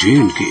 J&K।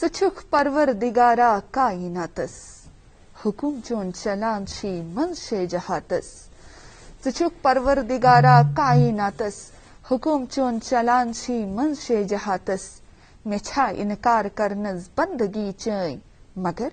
Suçuk parverdigara kainatıs, hukum çun çalançi manşe cahatıs. Suçuk parverdigara kainatıs, hukum çun çalançi manşe cahatıs. Mecha inkar karnız bandagi çay, magar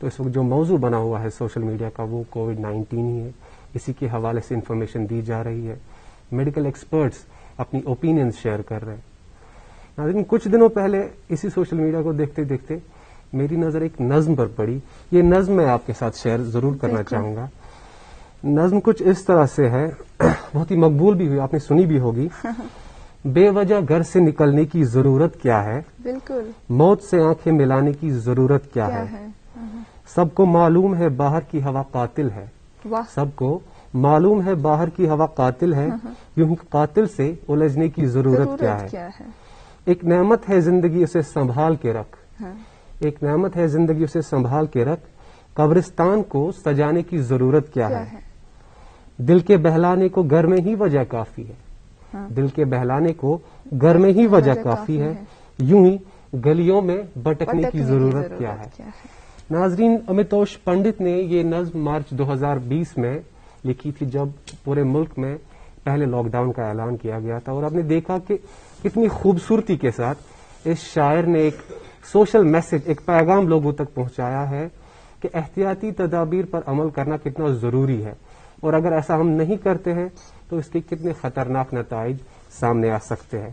تو اس وقت جو موضوع بنا ہوا ہے social media کا وہ کووڈ-19 ہی ہے. اسی کے حوالے سے انفارمیشن دی جا رہی ہے. میڈیکل ایکسپرٹس اپنی اوپینینز شیئر کر رہے ہیں. لیکن کچھ دنوں پہلے اسی سوشل میڈیا کو دیکھتے دیکھتے میری نظر ایک نظم پر پڑی. یہ نظم میں آپ کے ساتھ شیئر ضرور کرنا چاہوں گا. نظم کچھ اس طرح سے ہے, بہت ہی مقبول بھی ہوئی, آپ نے سنی بھی ہوگی. بے وجہ گھر سے نکلنے کی ضرورت کیا ہے, بالکل موت سے آنکھیں ملانے کی ضرورت کیا ہے, سب کو معلوم ہے باہر کی ہوا قاتل ہے, سب کو معلوم ہے باہر کی ہوا قاتل ہے, یوں ہی قاتل سے الجھنے کی ضرورت کیا ہے. ایک نعمت ہے زندگی اسے سنبھال کے رکھ, ایک نعمت ہے زندگی اسے سنبھال کے رکھ, قبرستان کو سجانے کی ضرورت کیا ہے. دل کے بہلانے کو گھر میں ہی وجہ کافی ہے, دل کے بہلانے کو گھر میں ہی وجہ کافی ہے, یوں ہی گلیوں میں بھٹکنے کی ضرورت کیا ہے. ناظرین, امیتوش پنڈت نے یہ نظم مارچ 2020 میں لکھی تھی جب پورے ملک میں پہلے لاک ڈاؤن کا اعلان کیا گیا تھا. اور آپ نے دیکھا کہ کتنی خوبصورتی کے ساتھ اس شاعر نے ایک سوشل میسج, ایک پیغام لوگوں تک پہنچایا ہے کہ احتیاطی تدابیر پر عمل کرنا کتنا ضروری ہے, اور اگر ایسا ہم نہیں کرتے ہیں تو اس کے کتنے خطرناک نتائج سامنے آ سکتے ہیں.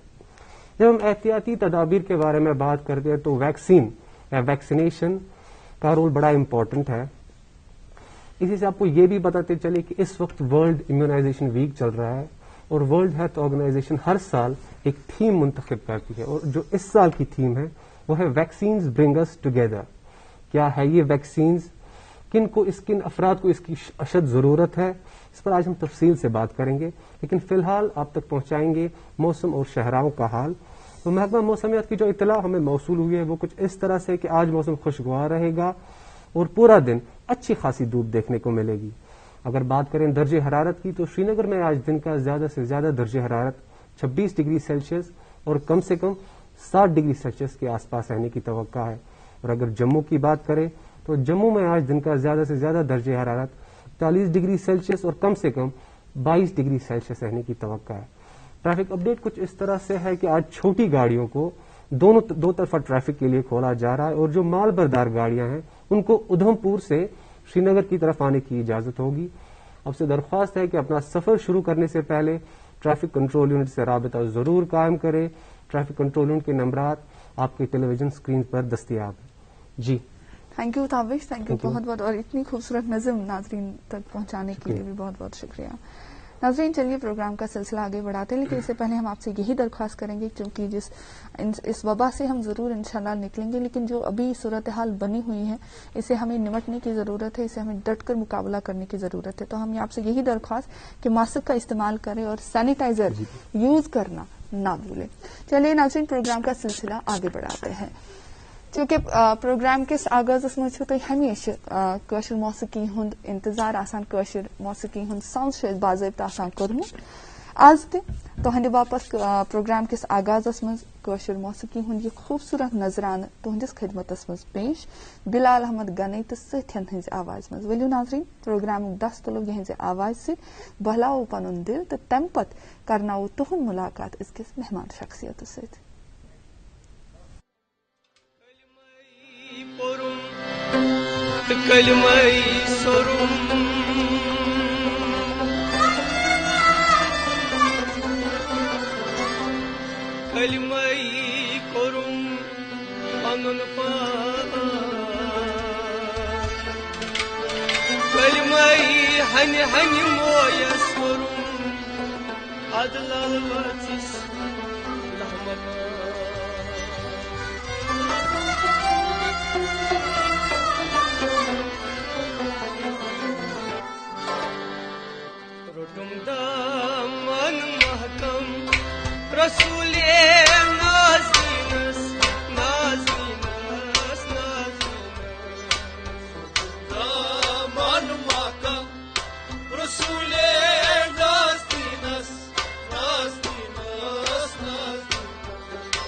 جب ہم احتیاطی تدابیر کے بارے میں بات کرتے ہیں تو ویکسین یا ویکسینیشن کا رول بڑا امپورٹنٹ ہے. اسی سے آپ کو یہ بھی بتاتے چلے کہ اس وقت ورلڈ امیونائزیشن ویک چل رہا ہے, اور ورلڈ ہیلتھ آرگنائزیشن ہر سال ایک تھیم منتخب کرتی ہے, اور جو اس سال کی تھیم ہے وہ ہے ویکسینز برنگ اس ٹوگیدر. کیا ہے یہ ویکسینز, کن افراد کو اس کی اشد ضرورت ہے, اس پر آج ہم تفصیل سے بات کریں گے. لیکن فی الحال آپ تک پہنچائیں گے موسم اور شہراؤں کا حال. تو محکمہ موسمیات کی جو اطلاع ہمیں موصول ہوئی ہے وہ کچھ اس طرح سے کہ آج موسم خوشگوار رہے گا اور پورا دن اچھی خاصی دھوپ دیکھنے کو ملے گی. اگر بات کریں درجہ حرارت کی تو سری نگر میں آج دن کا زیادہ سے زیادہ درجہ حرارت 26 ڈگری سیلسیس اور کم سے کم 60 ڈگری سیلسیس کے آس پاس رہنے کی توقع ہے. اور اگر جموں کی بات کریں تو جموں میں آج دن کا زیادہ سے زیادہ درجہ حرارت 40 ڈگری سیلسیس اور کم سے کم 22 ڈگری سیلسیس رہنے کی توقع ہے. ٹریفک اپڈیٹ کچھ اس طرح سے ہے کہ آج چھوٹی گاڑیوں کو دو طرفہ ٹریفک کے لیے کھولا جا رہا ہے, اور جو مال بردار گاڑیاں ہیں ان کو ادھم پور سے سری نگر کی طرف آنے کی اجازت ہوگی. آپ سے درخواست ہے کہ اپنا سفر شروع کرنے سے پہلے ٹریفک کنٹرول یونٹ سے رابطہ ضرور قائم کریں. ٹریفک کنٹرول یونٹ کے نمبرات آپ کے ٹیلی ویژن اسکرین پر دستیاب ہیں. جی thank you Tabish, thank you بہت بہت, اور اتنی خوبصورت نظم ناظرین تک پہنچانے کے لیے بھی بہت بہت شکریہ. ناظرین, چلیے پروگرام کا سلسلہ آگے بڑھاتے ہیں, لیکن اس سے پہلے ہم آپ سے یہی درخواست کریں گے کیونکہ اس وبا سے ہم ضرور انشاءاللہ نکلیں گے, لیکن جو ابھی صورتحال بنی ہوئی ہے اسے ہمیں نمٹنے کی ضرورت ہے, اسے ہمیں ڈٹ کر مقابلہ کرنے کی ضرورت ہے. تو ہم آپ سے یہی درخواست کہ ماسک کا استعمال کریں اور سینیٹائزر یوز کرنا نہ بھولیں. چلیے ناظرین, پروگرام کا سلسلہ آگے بڑھاتے ہیں. چونکہ پروگرام کس آغاز تھی ہمیشہ قشر موسیقی ہند انتظار آسان, قشر موسیقی ہند ساؤنڈ باضابطہ آسان کورمت. آز تہندِ باپت پروگرام کس آغاز مز قشر موسیقی ہند یہ خوبصورت نظرانہ تہندس خدمتس مز پیش بلال احمد گنے تو ستھین ہز آواز مز. ولو ناظرین, پروگرام دس تلو یہز آواز سی بہلاو پن دل تو تمہ پت کرناو تہند ملاقات ازکس مہمان شخصیت ست. کلمے سرم کلمے کرم پنن پاک کلمے ہنہ ہنہ مویس کرم عدل وچس رحمت دامن محکم رسول نازنینس نازنینس نازنینس دامن محکم رسول نازنینس نازنینس نازنینس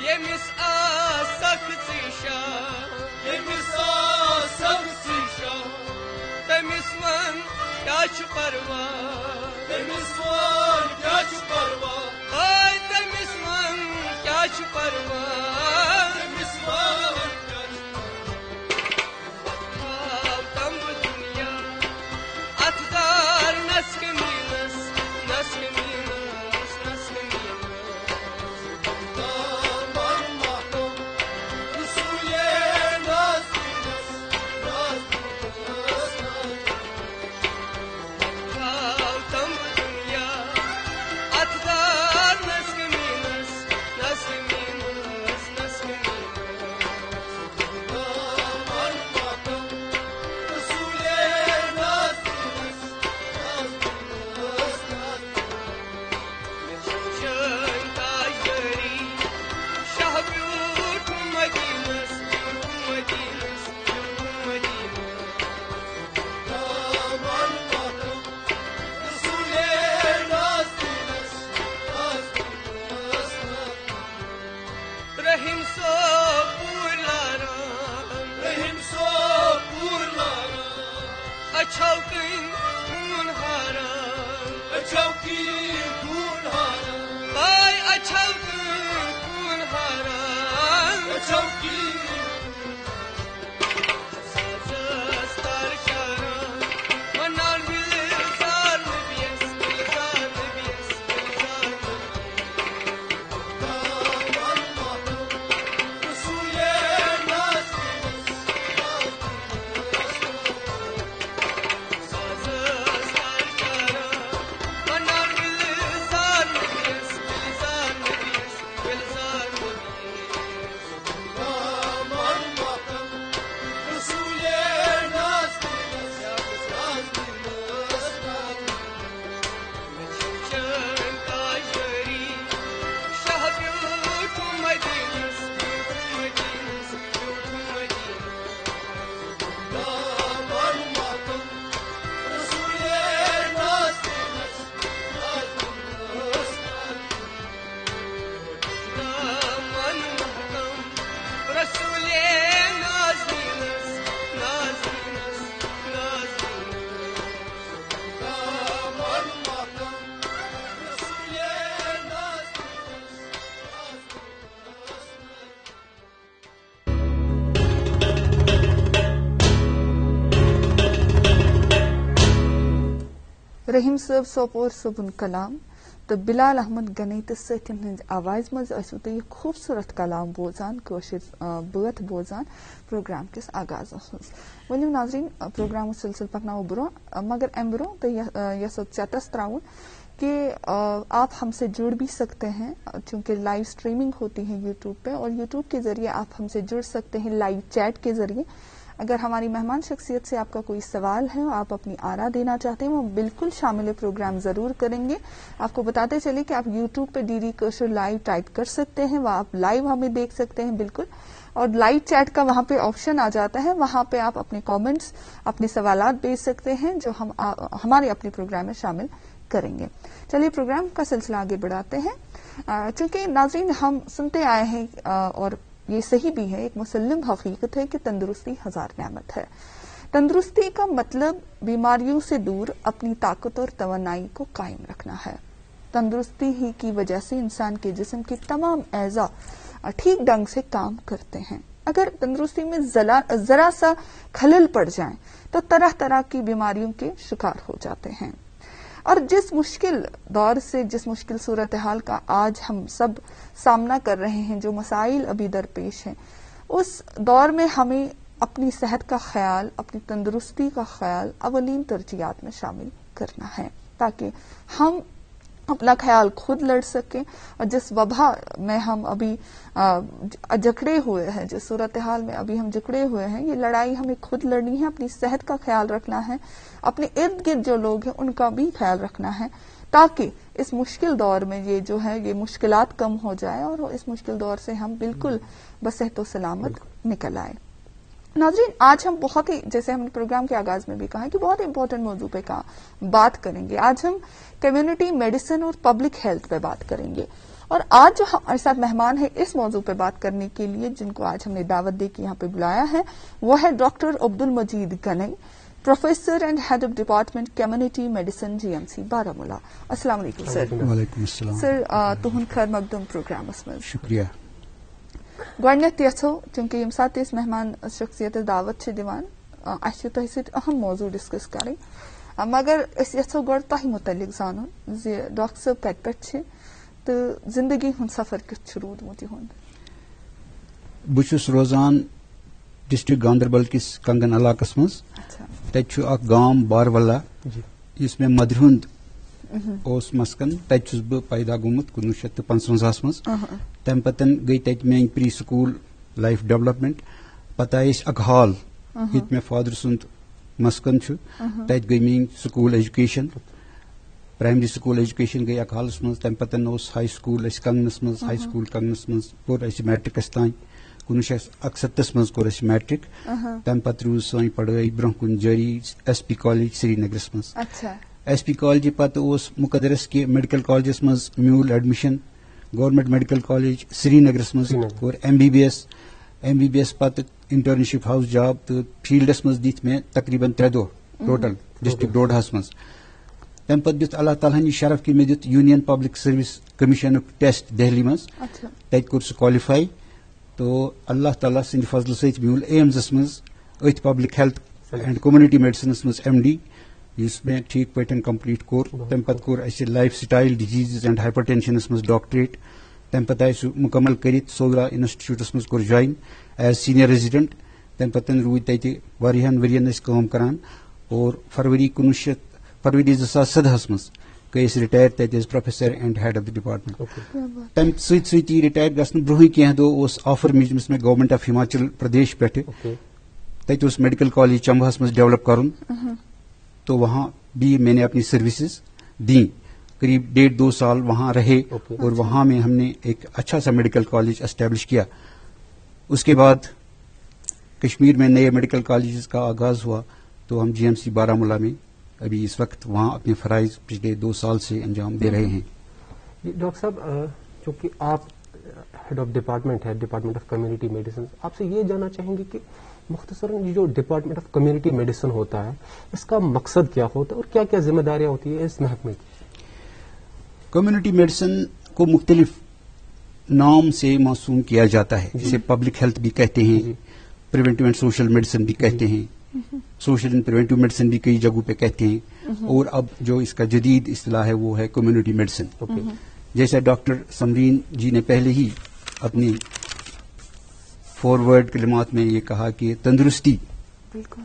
ییٚمِس آسکھ ژٕ شاہ ییٚمِس آسکھ ژٕ شاہ تٔمِس وَن کیٛاہ چھُ پرواہ تٔمِس وَن کیٛاہ چھُ پرواہ ہاے تٔمِس وَن کیٛاہ چھُ پرواہ تٔمِس وَن کیٛاہ چھُ پرواہ تمبہٕ دُنیا اَتھ دار نسکہٕ میٖنَس نسکہٕ میٖنَس نسکہٕ میٖنَس دامن ماتم رسولے ناز دیٖنَس ناز دیٖنَس تھاو تمبہٕ دُنیا اَتھ دار نسکہٕ میٖنَس نسکہٕ میٖنَس نسکہٕ میٖنَس دامن ماتم رسولے ناز دیٖنَس ناز دیٖنَس مےٚ چھِ وٕچھٲنۍ تاجدٲری شاہ بیوٗٹھٕم مدیٖنَس بیوٗٹھٕم مدیٖنَس بیوٗٹھٕم مدیٖنَس دامن ماتم رسولے ناز دیٖنَس ناز دیٖنَس رحیم صوپور لاران رحیم صوپور لاران اچھو کن خون ہاران اچھو کی خون ہاران ہائے اچھو کن خون ہاران اچھو کی سازس تار شاران ونان گلزار نبیس گلزار نبیس گلزار نبیس دامن ماتم رسولے ناز دیٖنَس ناز دیٖنَس سازس تار شاران ونان گلزار نبیس گلزار نبیس گلزار نبیس دامن ماتم رسولے ناز دیٖنَس ناز دیٖنَس مےٚ چھِ وٕچھٲنۍ تاجدٲری شاہ بیوٗٹھٕم مدیٖنَس بیوٗٹھٕم مدیٖنَس بیوٗٹھٕم مدیٖنَس دامن ماتم رسولے ناز دیٖنَس ناز دیٖنَس دامن محکم رسولے ناز دیٖنَس ناز دیٖنَس ناز دیٖنَس دامن محکم رسولے ناز رحیم صٲب سوپور صٲبُن کلام تہٕ بلال احمد گنی تہٕ سٲتھین ہٕنٛدِ آوازِ منٛز ٲسوٕ تُہۍ یہِ خوٗبصوٗرت کلام بوزان کٲشِر بٲتھ بوزان پروگرام کِس آغازس منٛز ؤلِو ناظریٖن پروگرامُک سلسلہٕ پکناوو برٛونٛہہ مگر امہِ برٛونٛہہ تہٕ یژھو چتس تراوُن کہ آپ ہم سے جڑ بھی سکتے ہیں چونکہ لائیو اسٹریمنگ ہوتی ہے یوٹیوب پہ اور یوٹیوب کے ذریعے آپ ہم سے جڑ سکتے ہیں لائیو چیٹ کے ذریعے اگر ہماری مہمان شخصیت سے آپ کا کوئی سوال ہے آپ اپنی آرا دینا چاہتے ہیں وہ بالکل شامل پروگرام ضرور کریں گے آپ کو بتاتے چلے کہ آپ یوٹیوب پہ ڈی کوشر لائیو ٹائپ کر سکتے ہیں وہ آپ لائیو ہمیں دیکھ سکتے ہیں بالکل اور لائیو چیٹ کا وہاں پہ آپشن آ جاتا ہے وہاں پہ آپ اپنے کامنٹس اپنے سوالات بھیج سکتے ہیں جو ہم ہمارے اپنے پروگرام میں شامل کریں گے چلیے پروگرام کا سلسلہ آگے بڑھاتے ہیں چونکہ ناظرین ہم سنتے آئے ہیں اور یہ صحیح بھی ہے ایک مسلم حقیقت ہے کہ تندرستی ہزار نعمت ہے تندرستی کا مطلب بیماریوں سے دور اپنی طاقت اور توانائی کو قائم رکھنا ہے تندرستی ہی کی وجہ سے انسان کے جسم کے تمام اعضاء ٹھیک ڈھنگ سے کام کرتے ہیں اگر تندرستی میں ذرا سا خلل پڑ جائیں تو طرح طرح کی بیماریوں کے شکار ہو جاتے ہیں اور جس مشکل دور سے جس مشکل صورتحال کا آج ہم سب سامنا کر رہے ہیں جو مسائل ابھی درپیش ہیں اس دور میں ہمیں اپنی صحت کا خیال اپنی تندرستی کا خیال اولین ترجیحات میں شامل کرنا ہے تاکہ ہم اپنا خیال خود لڑ سکیں اور جس وبا میں ہم ابھی جکڑے ہوئے ہیں جس صورتحال میں ابھی ہم جکڑے ہوئے ہیں یہ لڑائی ہمیں خود لڑنی ہے اپنی صحت کا خیال رکھنا ہے اپنے ارد گرد جو لوگ ہیں ان کا بھی خیال رکھنا ہے تاکہ اس مشکل دور میں یہ جو ہے یہ مشکلات کم ہو جائے اور اس مشکل دور سے ہم بالکل بصحت و سلامت نکل آئے ناظرین آج ہم بہت ہی جیسے ہم نے پروگرام کے آغاز میں بھی کہا کہ بہت امپورٹنٹ موضوع پہ بات کریں گے آج ہم کمیونٹی میڈیسن اور پبلک ہیلتھ پہ بات کریں گے اور آج جو ہمارے ساتھ مہمان ہے اس موضوع پہ بات کرنے کے لیے، جن کو آج ہم نے دعوت دے کے یہاں پہ بلایا ہے، وہ ہے doctor Abdul Majeed Ganai, professor and head of department community medicine GMC Baramulla. السلام علیکم سر. وعلیکم السلام سر تہد خیر مقدم پروگرامس مز. شکریہ. گۄڈنیٚتھ یژھو چونکہ ییٚمہِ ساتہٕ أسۍ مہمان شخصیتس دعوت چھِ دِوان اَسہِ چھِ تۄہہِ سۭتۍ اہم موضوع ڈسکس کَرٕنۍ، مگر أسۍ یژھو گۄڈٕ تۄہہِ مُتعلق زانُن زِ ڈاکٹر صٲب کتہِ پٮ۪ٹھ چھِ تہٕ زندگی ہُنٛد سفر کیُتھ چھُ روٗدمُت یِہُنٛد. بہٕ چھُس روزان ڈسٹرکٹ گاندربل کِس کنگن علاقس منٛز. تتہِ چھُ اکھ گام بارولہ یُس مےٚ مدرِ ہُنٛد اوس مسکن. تتہِ چھُس بہٕ پیدا گوٚمُت 1955 منٛز. تمہِ پتہٕ گٔے تتہِ میٲنۍ پری سکوٗل لایف ڈیولپمنٹ. پتہٕ آیہِ أسۍ اکہال ییٚتہِ مےٚ فادر سُنٛد مسکن چھُ. تتہِ گٔے میٲنۍ school education, primary school education گٔے اکہالس منٛز. تمہِ پتہٕ اوس ہاے سکوٗل اَسہِ کنگنس منٛز. ہاے سکوٗل کنگنس منٛز پوٚر اَسہِ میٹرکس تام. 1961 منٛز کوٚر اَسہِ میٹرک. تمہِ پتہٕ روٗز سٲنۍ پڑٲے برونٛہہ کُن جٲری SP کالیج سری نگرس منٛز. SP کالجہِ پتہٕ اوس مقدرس کہِ میڈیکل کالجس منٛز میوٗل ایڈمِشن گورمنٹ میڈیکل کالج سری نگرس منٛز. کوٚر MBBS پتہٕ انٹرنشپ ہاوُس جاب تہٕ فیلڈس منٛز دِتۍ مےٚ تقریٖبن 3 دۄہ ٹوٹل ڈسٹرکٹ ڈوڈاہس منٛز. تمہِ پتہٕ دیُت اللہ تعالیٰ ہن یہِ شرف کہِ مےٚ دیُت union public service کمیشنُک test Delhi منٛز. تتہِ کوٚر سُہ کالِفاے. تو اللہ تعالیٰ سٕنٛدِ فضلہٕ سۭتۍ میوٗل ایمزس منٛز أتھۍ public health and community medicines منٛز MD یُس مےٚ ٹھیٖک پٲٹھۍ کمپلیٖٹ کوٚر. تمہِ پتہٕ کوٚر اَسہِ lifestyle diseases and hypertensions منٛز ڈاکٹریٹ. تمہِ پتہٕ آیہِ سُہ مُکمل کٔرِتھ سوگرا انسٹِچوٗٹس منٛز کوٚر جوین ایز سیٖنیر ریزیڈنٹ. تمہِ پتہٕ روٗدۍ تتہِ واریاہن ؤرین أسۍ کٲم کران. اور فروری 2017 منٛز گٔے أسۍ رِٹایر تتہِ as professor and head of the department. تمہِ سۭتۍ سۭتی رِٹایر گژھنہٕ برونٛہٕے کینٛہہ دۄہ اوس آفر میٖجمٕژ مےٚ گورمنٹ آف ہماچل پردیش پٮ۪ٹھٕ. تتہِ اوس میڈیکل کالج چمبہس منٛز ڈیولپ کرُن. تو وہاں بھی میں نے اپنی سروسز دی. قریب 1.5-2 سال وہاں رہے اور وہاں میں ہم نے ایک اچھا سا میڈیکل کالج اسٹیبلش کیا. اس کے بعد کشمیر میں نئے میڈیکل کالجز کا آغاز ہوا تو ہم GMC بارہمولہ میں ابھی اس وقت وہاں اپنے فرائض پچھلے 2 سال سے انجام دے رہے ہیں. ڈاکٹر صاحب چونکہ آپ ہیڈ آف ڈپارٹمنٹ ہے ڈپارٹمنٹ آف کمیونٹی میڈیسن، آپ سے یہ جاننا چاہیں گے کہ مختصراً یہ جو ڈپارٹمنٹ آف کمیونٹی میڈیسن ہوتا ہے اس کا مقصد کیا ہوتا ہے اور کیا کیا ذمہ داریاں ہوتی ہیں اس محکمے کی؟ کمیونٹی میڈیسن کو مختلف نام سے موسوم کیا جاتا ہے، جسے پبلک ہیلتھ بھی کہتے ہیں، پریونٹیو اینڈ سوشل میڈیسن بھی کہتے ہیں، سوشل اینڈ پریونٹیو میڈیسن بھی کئی جگہوں پہ کہتے ہیں. اور اب جو اس کا جدید اصطلاح ہے وہ ہے کمیونٹی میڈیسن. جیسا ڈاکٹر سمرین جی نے پہلے ہی اپنی فارورڈ کلمات میں یہ کہا کہ تندرستی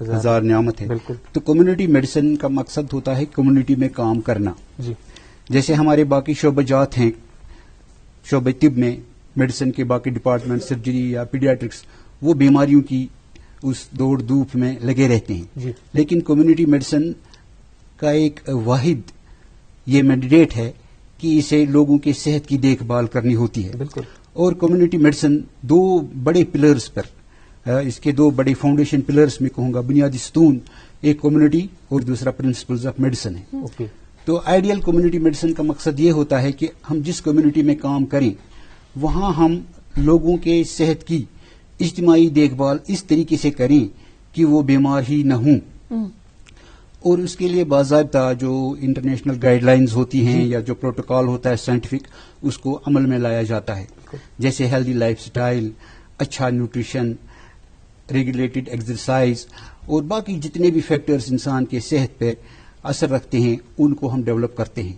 ہزار نعمت ہے. تو کمیونٹی میڈیسن کا مقصد ہوتا ہے کمیونٹی میں کام کرنا. جیسے ہمارے باقی شعبہ جات ہیں، شعبہ طب میں میڈیسن کے باقی ڈپارٹمنٹ سرجری یا پیڈیاٹرکس، وہ بیماریوں کی اس دوڑ دھوپ میں لگے رہتے ہیں. لیکن کمیونٹی میڈیسن کا ایک واحد یہ مینڈیٹ ہے کہ اسے لوگوں کی صحت کی دیکھ بھال کرنی ہوتی ہے. اور کمیونٹی میڈیسن 2 بڑے پلرز پر، اس کے 2 بڑے فاؤنڈیشن پلرز میں کہوں گا، بنیادی ستون، ایک کمیونٹی اور دوسرا پرنسپلز آف میڈیسن ہے. تو آئیڈیل کمیونٹی میڈیسن کا مقصد یہ ہوتا ہے کہ ہم جس کمیونٹی میں کام کریں وہاں ہم لوگوں کے صحت کی اجتماعی دیکھ بھال اس طریقے سے کریں کہ وہ بیمار ہی نہ ہوں. اور اس کے لیے باضابطہ جو انٹرنیشنل گائیڈ لائنز ہوتی ہیں یا جو پروٹوکال ہوتا ہے سائنٹیفک، اس کو عمل میں لایا جاتا ہے. جیسے ہیلدی لائف سٹائل، اچھا نیوٹریشن، ریگولیٹڈ ایکسرسائز اور باقی جتنے بھی فیکٹرز انسان کے صحت پہ اثر رکھتے ہیں ان کو ہم ڈیولپ کرتے ہیں.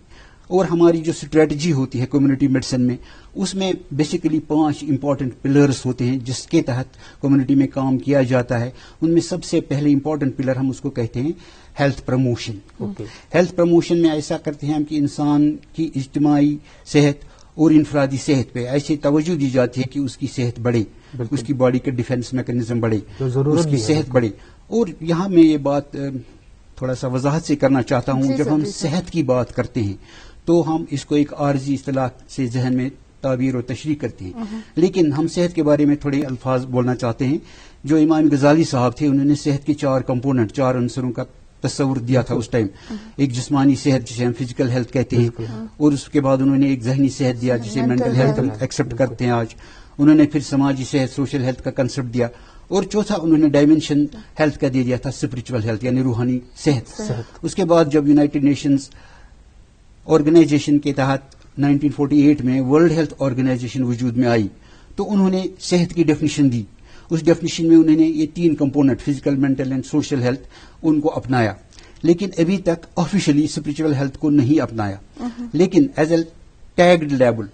اور ہماری جو اسٹریٹجی ہوتی ہے کمیونٹی میڈیسن میں، اس میں بیسیکلی 5 امپورٹنٹ پلرز ہوتے ہیں جس کے تحت کمیونٹی میں کام کیا جاتا ہے. ان میں سب سے پہلے امپورٹنٹ پلر ہم اس کو کہتے ہیں ہیلتھ پروموشن. ہیلتھ پروموشن میں ایسا کرتے ہیں ہم کہ انسان کی اجتماعی صحت اور انفرادی صحت پہ ایسی توجہ دی جاتی ہے کہ اس کی صحت بڑھے، اس کی باڈی کا ڈیفینس میکینزم بڑھے، اس کی صحت بڑھے. اور یہاں میں یہ بات تھوڑا سا وضاحت سے کرنا چاہتا ہوں، جب ہم صحت کی بات کرتے ہیں تو ہم اس کو ایک عارضی اصطلاح سے ذہن میں تعبیر و تشریح کرتے ہیں. لیکن ہم صحت کے بارے میں تھوڑے الفاظ بولنا چاہتے ہیں. جو امام غزالی صاحب تھے انہوں نے صحت کے 4 کمپوننٹ، 4 عنصروں کا تصور دیا تھا اس ٹائم. ایک جسمانی صحت جسے ہم فزیکل ہیلتھ کہتے ہیں, اور اس کے بعد انہوں نے ایک ذہنی صحت دیا جسے مینٹل ہیلتھ ایکسپٹ کرتے ہیں آج. انہوں نے پھر سماجی صحت سوشل ہیلتھ کا کنسپٹ دیا, اور چوتھا انہوں نے ڈائمینشن ہیلتھ کا دے دیا تھا اسپرچل ہیلتھ یعنی روحانی صحت. اس کے بعد جب یونائٹڈ نیشنز آرگنائزیشن کے تحت 1948 میں ورلڈ ہیلتھ آرگنائزیشن وجود میں آئی تو انہوں نے صحت کی ڈیفینیشن دی. اس ڈیفینیشن میں انہوں نے یہ 3 component physical mental and social health ان کو اپنایا, لیکن ابھی تک آفیشلی اسپرچل ہیلتھ کو نہیں اپنایا. لیکن ایز اے ٹیگڈ لیبل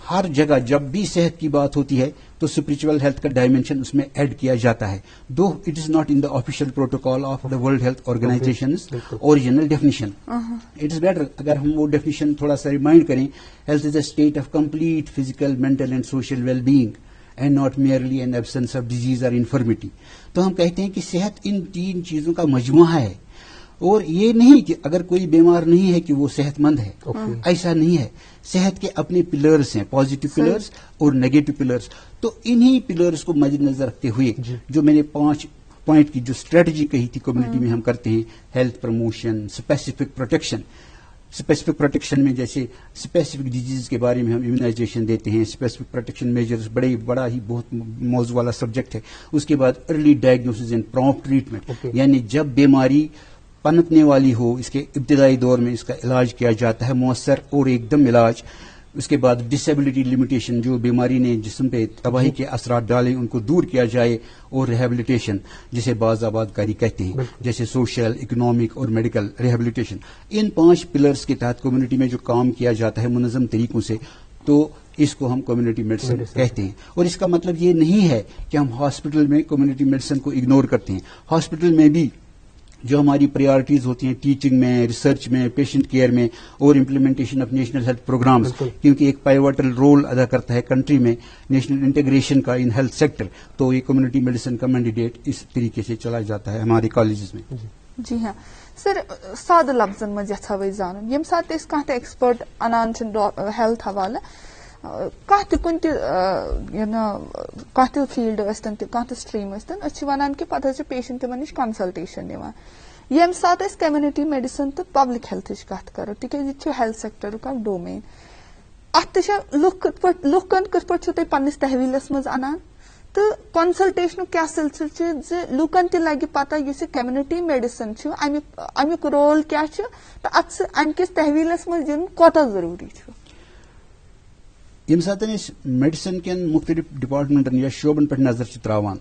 ہر جگہ جب بھی صحت کی بات ہوتی ہے تو اسپرچل ہیلتھ کا ڈائمینشن اس میں ایڈ کیا جاتا ہے, though it is not in the official protocol of the World health Organization original definition. It is better اگر ہم وہ ڈیفینیشن تھوڑا سا ریمائنڈ کریں. Health is a state of complete physical mental and social well being and not merely N absence of disease اور انفرمٹی. تو ہم کہتے ہیں کہ صحت ان 3 چیزوں کا مجموعہ ہے, اور یہ نہیں کہ اگر کوئی بیمار نہیں ہے کہ وہ صحت مند ہے, ایسا نہیں ہے. صحت کے اپنے پلرز ہیں, پازیٹو پلرز اور نیگیٹو پلرز. تو انہی پلرز کو مد نظر رکھتے ہوئے جو میں نے 5 پوائنٹ کی جو اسٹریٹجی کہی تھی کمیونٹی میں ہم کرتے ہیں, health promotion, specific protection. Specific protection میں جیسے اسپیسیفک ڈیزیز کے بارے میں ہم امیونائزیشن دیتے ہیں, اسپیسیفک پروٹیکشن میجرز بڑا ہی بہت موضوع والا سبجیکٹ ہے. اس کے بعد early diagnosis and prompt treatment, یعنی جب بیماری پنپنے والی ہو اس کے ابتدائی دور میں اس کا علاج کیا جاتا ہے, مؤثر اور ایک دم علاج. اس کے بعد ڈسیبلٹی لمیٹیشن, جو بیماری نے جسم پہ تباہی کے اثرات ڈالے ان کو دور کیا جائے, اور ریہیبلیٹیشن جسے باز آباد کاری کہتے ہیں, جیسے سوشل, اکنامک اور میڈیکل ریہیبلیٹیشن. ان 5 پلرز کے تحت کمیونٹی میں جو کام کیا جاتا ہے منظم طریقوں سے, تو اس کو ہم کمیونٹی میڈیسن کہتے ہیں. اور اس کا مطلب یہ نہیں ہے کہ ہم ہاسپٹل میں کمیونٹی میڈیسن کو اگنور کرتے ہیں. ہاسپٹل میں بھی جو ہماری پریارٹیز ہوتی ہیں ٹیچنگ میں, ریسرچ میں, پیشنٹ کیئر میں, اور implementation of national health programmes, کیونکہ ایک پائیوٹل رول ادا کرتا ہے کنٹری میں نیشنل انٹیگریشن کا ان ہیلتھ سیکٹر, تو یہ کمیونٹی میڈیسن کا مینڈیٹ اس طریقے سے چلا جاتا ہے ہمارے کالجز میں. جی ہاں سر, سادٕ لفظن منٛز یژھو أسۍ زانُن ییٚمہِ ساتہٕ أسۍ کانٛہہ تہِ ایکسپٲرٹ انان چھِ ہیلتھ حوالہٕ کانٛہہ تہِ کُنہِ تہِ کانٛہہ تہِ فیٖلڈ ٲسۍتن تہِ کانٛہہ تہِ سٹریٖم ٲسۍتن أسۍ چھِ ونان کہِ پتہٕ حظ چھِ پیشنٹ تِمن نِش کنسلٹیشن نِوان. ییٚمہِ ساتہٕ أسۍ کمیونٹی میڈِسن تہٕ پبلک ہیلتھٕچ کتھ کرو تِکیازِ یہِ تہِ چھُ ہیلتھ سیکٹرُک اکھ ڈومین, اتھ تہِ چھِ لُکن کِتھ پٲٹھۍ چھِو تُہۍ پننِس تحویلس منٛز انان تہٕ کنسلٹیشنُک کیاہ سلسلہٕ چھُ زِ لُکن تہِ لگہِ پتہ یُس یہِ کمیونٹی میڈِسن چھُ امیُک رول کیاہ چھُ تہٕ امہِ کِس تحویلس منٛز دِیُن کوتاہ ضروٗری چھُ. ییٚمہِ ساتہٕ أسۍ میڈِسن کٮ۪ن مختلف ڈپارٹمنٹن یا شعبن پٮ۪ٹھ نظر چھِ تراوان,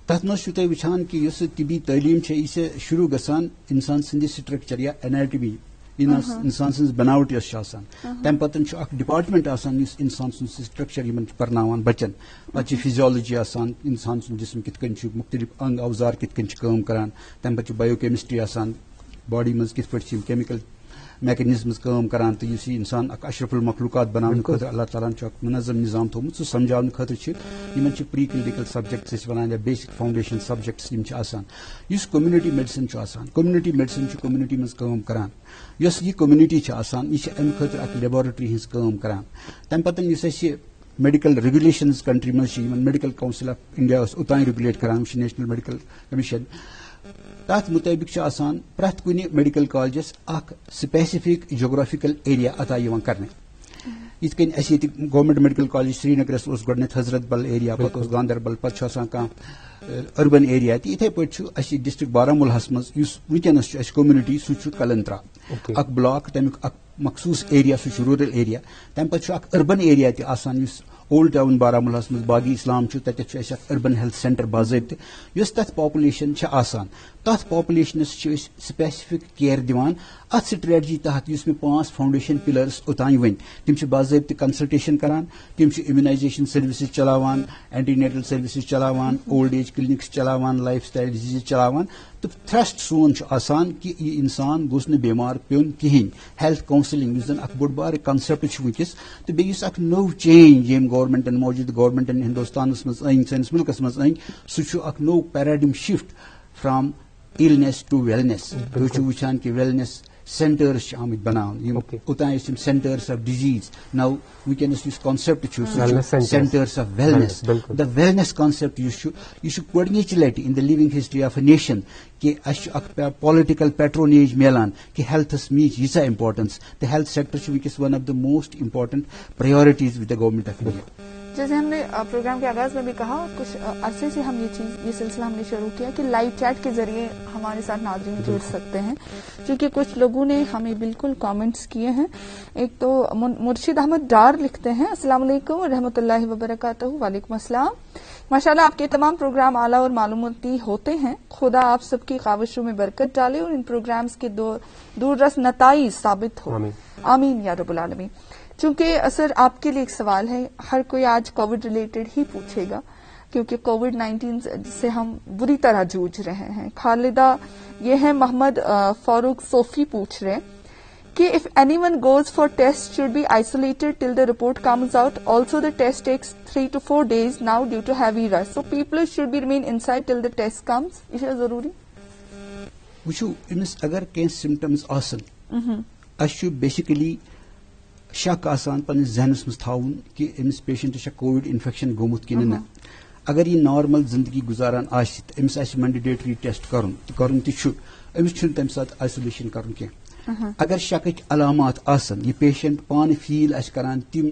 تتھ منٛز چھُو تُہۍ وٕچھان کہِ یۄس طبی تعلیٖم چھےٚ یہِ چھےٚ شروٗع گژھان انسان سٕنٛدِ سٹرکچر یا ایناٹمی, انسان سٕنٛز بناوٹ یۄس چھِ آسان, تمہِ پتہٕ چھُ اکھ ڈپارٹمنٹ آسان یُس انسان سُنٛد سٹرکچر یِمن چھُ پرناوان بچن. پتہٕ چھِ فزیالوجی آسان, انسان سُنٛد جسم کِتھ کٔنۍ چھُ, مختلف انگ اوزار کِتھ کٔنۍ چھِ کٲم کران. تمہِ پتہٕ چھِ بایو کیمسٹری آسان, باڈی منٛز کِتھ پٲٹھۍ چھِ یِم کیمِکل میکنزمز کٲم کران, تہٕ یُس یہِ انسان اکھ اشرف المخلوقات بناونہٕ خٲطرٕ اللہ تعالیٰ ہن چھُ اکھ منظم نظام تھوٚومُت, سُہ سمجھاونہٕ خٲطرٕ چھِ یِمن چھِ پری کلینکل سبجیکٹس أسۍ ونان یا بیسک فاؤنڈیشن سبجیکٹس یِم چھِ آسان. یُس کومنٹی میڈِسن چھُ آسان, کومنٹی میڈِسن چھُ کومنٹی منٛز کٲم کران. یۄس یہِ کومنٹی چھِ آسان یہِ چھِ امہِ خٲطرٕ اکھ لیبارٹری ہٕنٛز کٲم کران. تمہِ پتہٕ یُس اَسہِ میڈیکل ریگولیشنز کنٹری منٛز چھِ, یِمن میڈیکل کونسل آف انڈیا اوس اوٚتانۍ ریگولیٹ کران, چھِ نیشنل میڈیکل کمیشن, تتھ مطٲبق چھُ آسان پرٛٮ۪تھ کُنہِ میڈیکل کالجس اکھ سپیسفک جغرافیکل ایریا عطا یِوان کرنہٕ. یِتھ کٔنۍ اَسہِ ییٚتہِ گورمنٹ میڈیکل کالج سری نگرس اوس گۄڈٕنیتھ حضرت بل ایریا, پتہٕ اوس گاندربل, پتہٕ چھُ آسان کانٛہہ اربن ایریا, تہٕ یِتھے پٲٹھۍ چھُ اَسہِ ڈسٹرکٹ بارہمولاہس منٛز یُس وٕنکیٚنس چھُ اَسہِ کومنٹی سُہ چھُ کلنترا, اکھ بلاک, تمیُک اکھ مخصوٗص ایریا, سُہ چھُ روٗرل ایریا. تمہِ پتہٕ چھُ اکھ اربن ایریا تہِ آسان یُس اولڈ ٹاؤن بارہمولاہس منٛز باغی اسلام چھُ, تتٮ۪تھ چھُ اَسہِ اکھ اربن ہیلتھ سینٹر باضٲبطہٕ. یۄس تتھ پاپولیشن چھِ آسان تتھ پاپولیشنس چھِ أسۍ سپیسفک کیر دِوان. اتھ سٹریٹجی تحت یُس مےٚ 5 فاؤنڈیشن پلرس اوٚتانۍ ؤنۍ, تِم چھِ باضٲبطہٕ کنسلٹیشن کران, تِم چھِ امیونائزیشن سٔروِسز چلاوان, اینٹی نیٹل سٔروِسز چلاوان, اولڈ ایج کلینکس چلاوان, لایف سٹایل ڈِزیٖز چلاوان. تہٕ تھرسٹ سون چھُ آسان کہِ یہِ انسان گوٚژھ نہٕ بیمار پیوٚن کِہینۍ. ہیلتھ کاؤنسلنگ یُس زن اکھ بوٚڑ بارٕ کنسپٹ چھُ وٕنکیٚس, تہٕ بیٚیہِ یُس اکھ نوٚو چینج ییٚمۍ گورمنٹن موجوٗدٕ گورمنٹن ہندوستانس منٛز أنۍ, سٲنِس مُلکس منٛز أنۍ, سُہ چھُ اکھ نوٚو paradigm shift from illness to wellness. تُہۍ چھِو وٕچھان کہِ ویلنس سینٹرز چھِ آمٕتۍ بناونہٕ یِم اوٚتانۍ ٲسۍ یِم سینٹرز آف ڈِزیٖز نو وٕنکیٚنس یُس کانسیپٹ چھُ سُہ چھُ centres of wellness the wellness concept یُس چھُ یہِ چھُ گۄڈنِچہِ لٹہِ in the living history of a nation کہ اَسہِ چھُ اکھ پالِٹِکل پیٹرونیج میلان کہ ہیلتھس میٖج ییٖژاہ امپارٹنس تہٕ ہیلتھ سیکٹر چھُ وٕنکیٚس one of the most important priorities with the government of India. جیسے ہم نے پروگرام کے آغاز میں بھی کہا کچھ عرصے سے ہم یہ سلسلہ ہم نے شروع کیا کہ لائیو چیٹ کے ذریعے ہمارے ساتھ ناظرین جڑ سکتے ہیں کیونکہ کچھ لوگوں نے ہمیں بالکل کامنٹس کیے ہیں. ایک تو مرشد احمد ڈار لکھتے ہیں السلام علیکم ورحمۃ اللہ وبرکاتہ. وعلیکم السلام. ماشاءاللہ آپ کے تمام پروگرام اعلیٰ اور معلوماتی ہوتے ہیں. خدا آپ سب کی خواہشوں میں برکت ڈالے اور ان پروگرامز کے دور رس نتائج ثابت ہو. آمین یا رب العالمین. چونکہ سر آپ کے لیے ایک سوال ہے, ہر کوئی آج کووڈ ریلیٹڈ ہی پوچھے گا کیونکہ کووڈ-19 سے ہم بری طرح جوجھ رہے ہیں. خالدہ یہ ہے محمد فاروق صوفی پوچھ رہے کہ if anyone goes for test should be isolated till the report comes out. Also the test takes 3 to 4 days now due to heavy rush. So people should be remain inside till the test comes. یہ ہے ضروری. وچھو امس اگر کینٛہہ symptoms آسن اس چھُ basically شک آسان پنس ذہنس مز تھاون کہ امس پیشنٹس کووڈ انفیکشن گومت کن نہ. اگر یہ نارمل زندگی گزاران آسہِ تہٕ امس آسہِ مینڈیٹری ٹیسٹ کرُن تہِ چھُ امس چھُنہٕ تمہِ ساتہٕ آیسولیشن کرُن کینٛہہ. اگر شکٕکۍ علامات آسن یہ پیشنٹ پانہٕ فیل آسہِ کران تم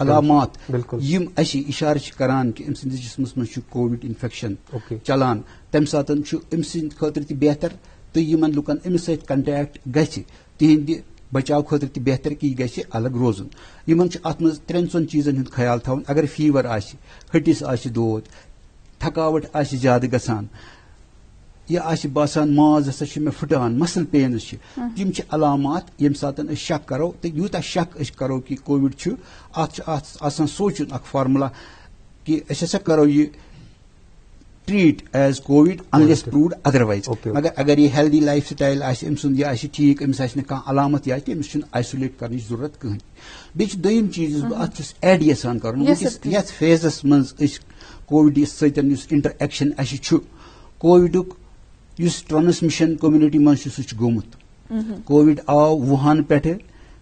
علامات یم اَسہِ اشارٕ چھِ کران کہ أمۍ سٕنٛدِس جسمس منٛز چھُ کووڈ انفیکشن چلان تمہِ ساتہٕ چھُ أمۍ سٕنٛدِ خٲطرٕ تہِ بہتر تہٕ یِمن لُکن أمِس سۭتۍ کنٹیکٹ گژھِ تِہنٛدِ بچاؤ خاطر تہِ بہتر کہ یہ گژھِ الگ روزُن. یمن چھُ اتھ منٛز 3 چیزن ہُنٛد خیال تھاوُن. اگر فیور آسہِ, ہٹِس آسہِ دود, تھکاوٹ آسہِ زیادٕ گژھان, یا آسہِ باسان ماز ہسا چھُ مےٚ پھٕٹان, مسل پینز چھِ, تِم چھِ علامات ییٚمہِ ساتہٕ أسۍ شک کرو تہٕ یوٗتاہ شک أسۍ کرو کہ کووِڈ چھُ اتھ چھُ آسان سونچُن اکھ فارمولا کہ أسۍ ہسا کرو یہِ treat as Covid unless proved otherwise. مگر اگر یہ ہیلدی لائف سٹائل آسہِ أمۍ سُنٛد یہِ آسہِ ٹھیٖک, أمِس آسہِ نہٕ کانٛہہ علامت یہِ آسہِ أمِس چھُنہٕ آیسولیٹ کرنٕچ ضروٗرت کٕہٕنۍ. بیٚیہِ چھُ دوٚیِم چیٖز بہٕ اتھ چھُس ایڈ یژھان کرُن وٕنکیٚس یتھ فیزس منٛز أسۍ کووِڈ سۭتۍ یُس انٹر ایکشن اَسہِ چھُ کووِڈُک یُس ٹرانسمشن کومنٹی منٛز چھُ سُہ چھُ گوٚمُت. کووِڈ آو وُہان پٮ۪ٹھٕ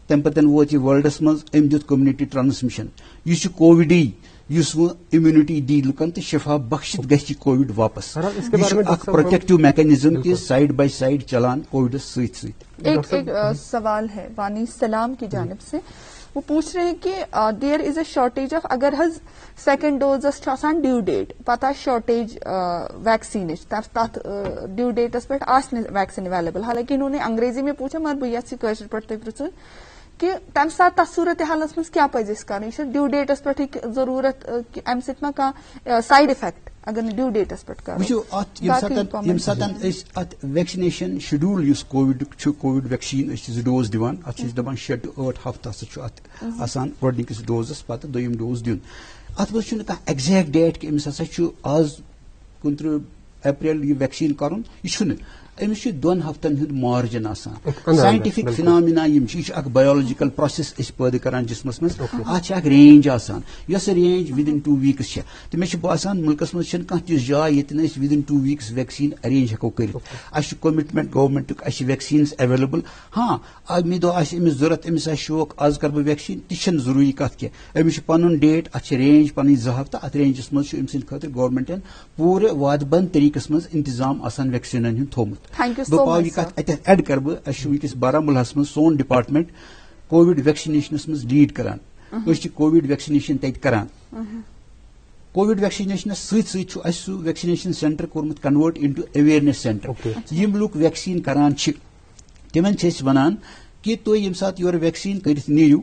تمہِ پتہٕ ووت یہِ ورلڈس منٛز أمۍ دیُت کومنٹی ٹرانسمشن. یہِ چھُ کووِڈٕے یُس وۄنۍ امیونٹی دی لُکن تہٕ شفا بخشِتھ گژھِ یہِ کووِڈ واپس. یہِ چھُ اکھ پروٹیکٹو میکینزم تہِ سائڈ بائی سائڈ چلان کووِڈس سۭتۍ سۭتۍ. ایک سوال ہے وانی سلام کی جانب سے, وہ پوچھ رہے ہیں کہ دیر از اے شارٹیج آف اگر حظ سیکنڈ ڈوزس چھُ آسان ڈیو ڈیٹ پتہ شارٹیج ویکسینٕچ تتھ ڈیو ڈیٹس پٮ۪ٹھ آسہِ نہٕ ویکسین اویلیبل. حالانکہ انہوں نے انگریزی میں پوچھا مگر بہٕ یژھٕ کٲشِر پٲٹھۍ تۄہہِ پرژھُن کہ تمہِ ساتہٕ تتھ صورت حالس منٛز کیاہ پزِ اسہِ کرُن. یہِ چھُ ڈیو ڈیٹس پٮ۪ٹھ ہیٚکہِ ضروٗرت امہِ سۭتۍ ما کانٛہہ سایڈ افیکٹ اگر نہٕ ڈیو ڈیٹس پٮ۪ٹھ کرو. وٕچھو اتھ ییٚمہِ ساتہٕ أسۍ اتھ ویکسِنیشن شیڈوٗل یُس کووِڈُک چھُ کووِڈ ویکسیٖن أسۍ چھِ 2 ڈوز دِوان. اتھ چھِ أسۍ دپان 6 to 8 ہفتہٕ ہسا چھُ اتھ آسان گۄڈٕنِکِس ڈوزس پتہٕ دوٚیِم ڈوز دیُن. اتھ منٛز چھُنہٕ کانٛہہ ایگزیکٹ ڈیٹ کہِ أمِس ہسا چھُ آز 29 اپریل یہِ ویکسیٖن کرُن, یہِ چھُنہٕ. أمِس چھُ 2 ہفتن ہُنٛد مارجن آسان. ساینٹفک فِنامنا یِم چھِ, یہِ چھُ اکھ بایولوجیکل پروسیس أسۍ پٲدٕ کران جسمس منٛز. اتھ چھِ اکھ رینج آسان یۄس رینج within 2 weeks چھےٚ. تہٕ مےٚ چھُ باسان مُلکس منٛز چھنہٕ کانٛہہ تِژھ جاے ییٚتٮ۪ن أسۍ within 2 weeks ویکسیٖن ارینج ہیٚکو کٔرِتھ. اَسہِ چھُ کمٹمنٹ گورمنٹُک, اَسہِ چھِ ویکسیٖنز ایویلیبل. ہاں اَمہِ دۄہ آسہِ أمِس ضوٚرتھ, أمِس آسہِ شوق آز کرٕ بہٕ ویکسیٖن, تہِ چھنہٕ ضروٗری کتھ کینٛہہ. أمِس چھُ پنُن ڈیٹ, اتھ چھِ رینج پنٕنۍ 2 ہفتہٕ. اتھ رینجس منٛز چھُ أمۍ سٕنٛدِ خٲطرٕ گورمنٹن پوٗرٕ وادٕ بنٛد طریقس منٛز انتظام آسان ویکسیٖنن ہُنٛد تھوٚومُت. یہ کتھ اتھ ایڈ کر بہٕ, اَسہِ چھُ وٕنکیٚس بارہمولہس منٛز سون ڈپارٹمنٹ کووِڈ ویکسِنیشنس منٛز لیڈ کران. أسۍ چھِ کووِڈ ویکسِنیشن تتہِ کران. کووِڈ ویکسِنیشنس سۭتۍ سۭتۍ چھُ اَسہِ سُہ ویکسِنیشن سینٹر کوٚرمُت کنوٲرٹ اِنٹو اویرنیس سینٹر. یِم لُکھ ویکسیٖن کران چھِ تِمن چھِ أسۍ ونان کہ تُہۍ ییٚمہِ ساتہٕ یورٕ ویکسیٖن کٔرِتھ نیٖرِو,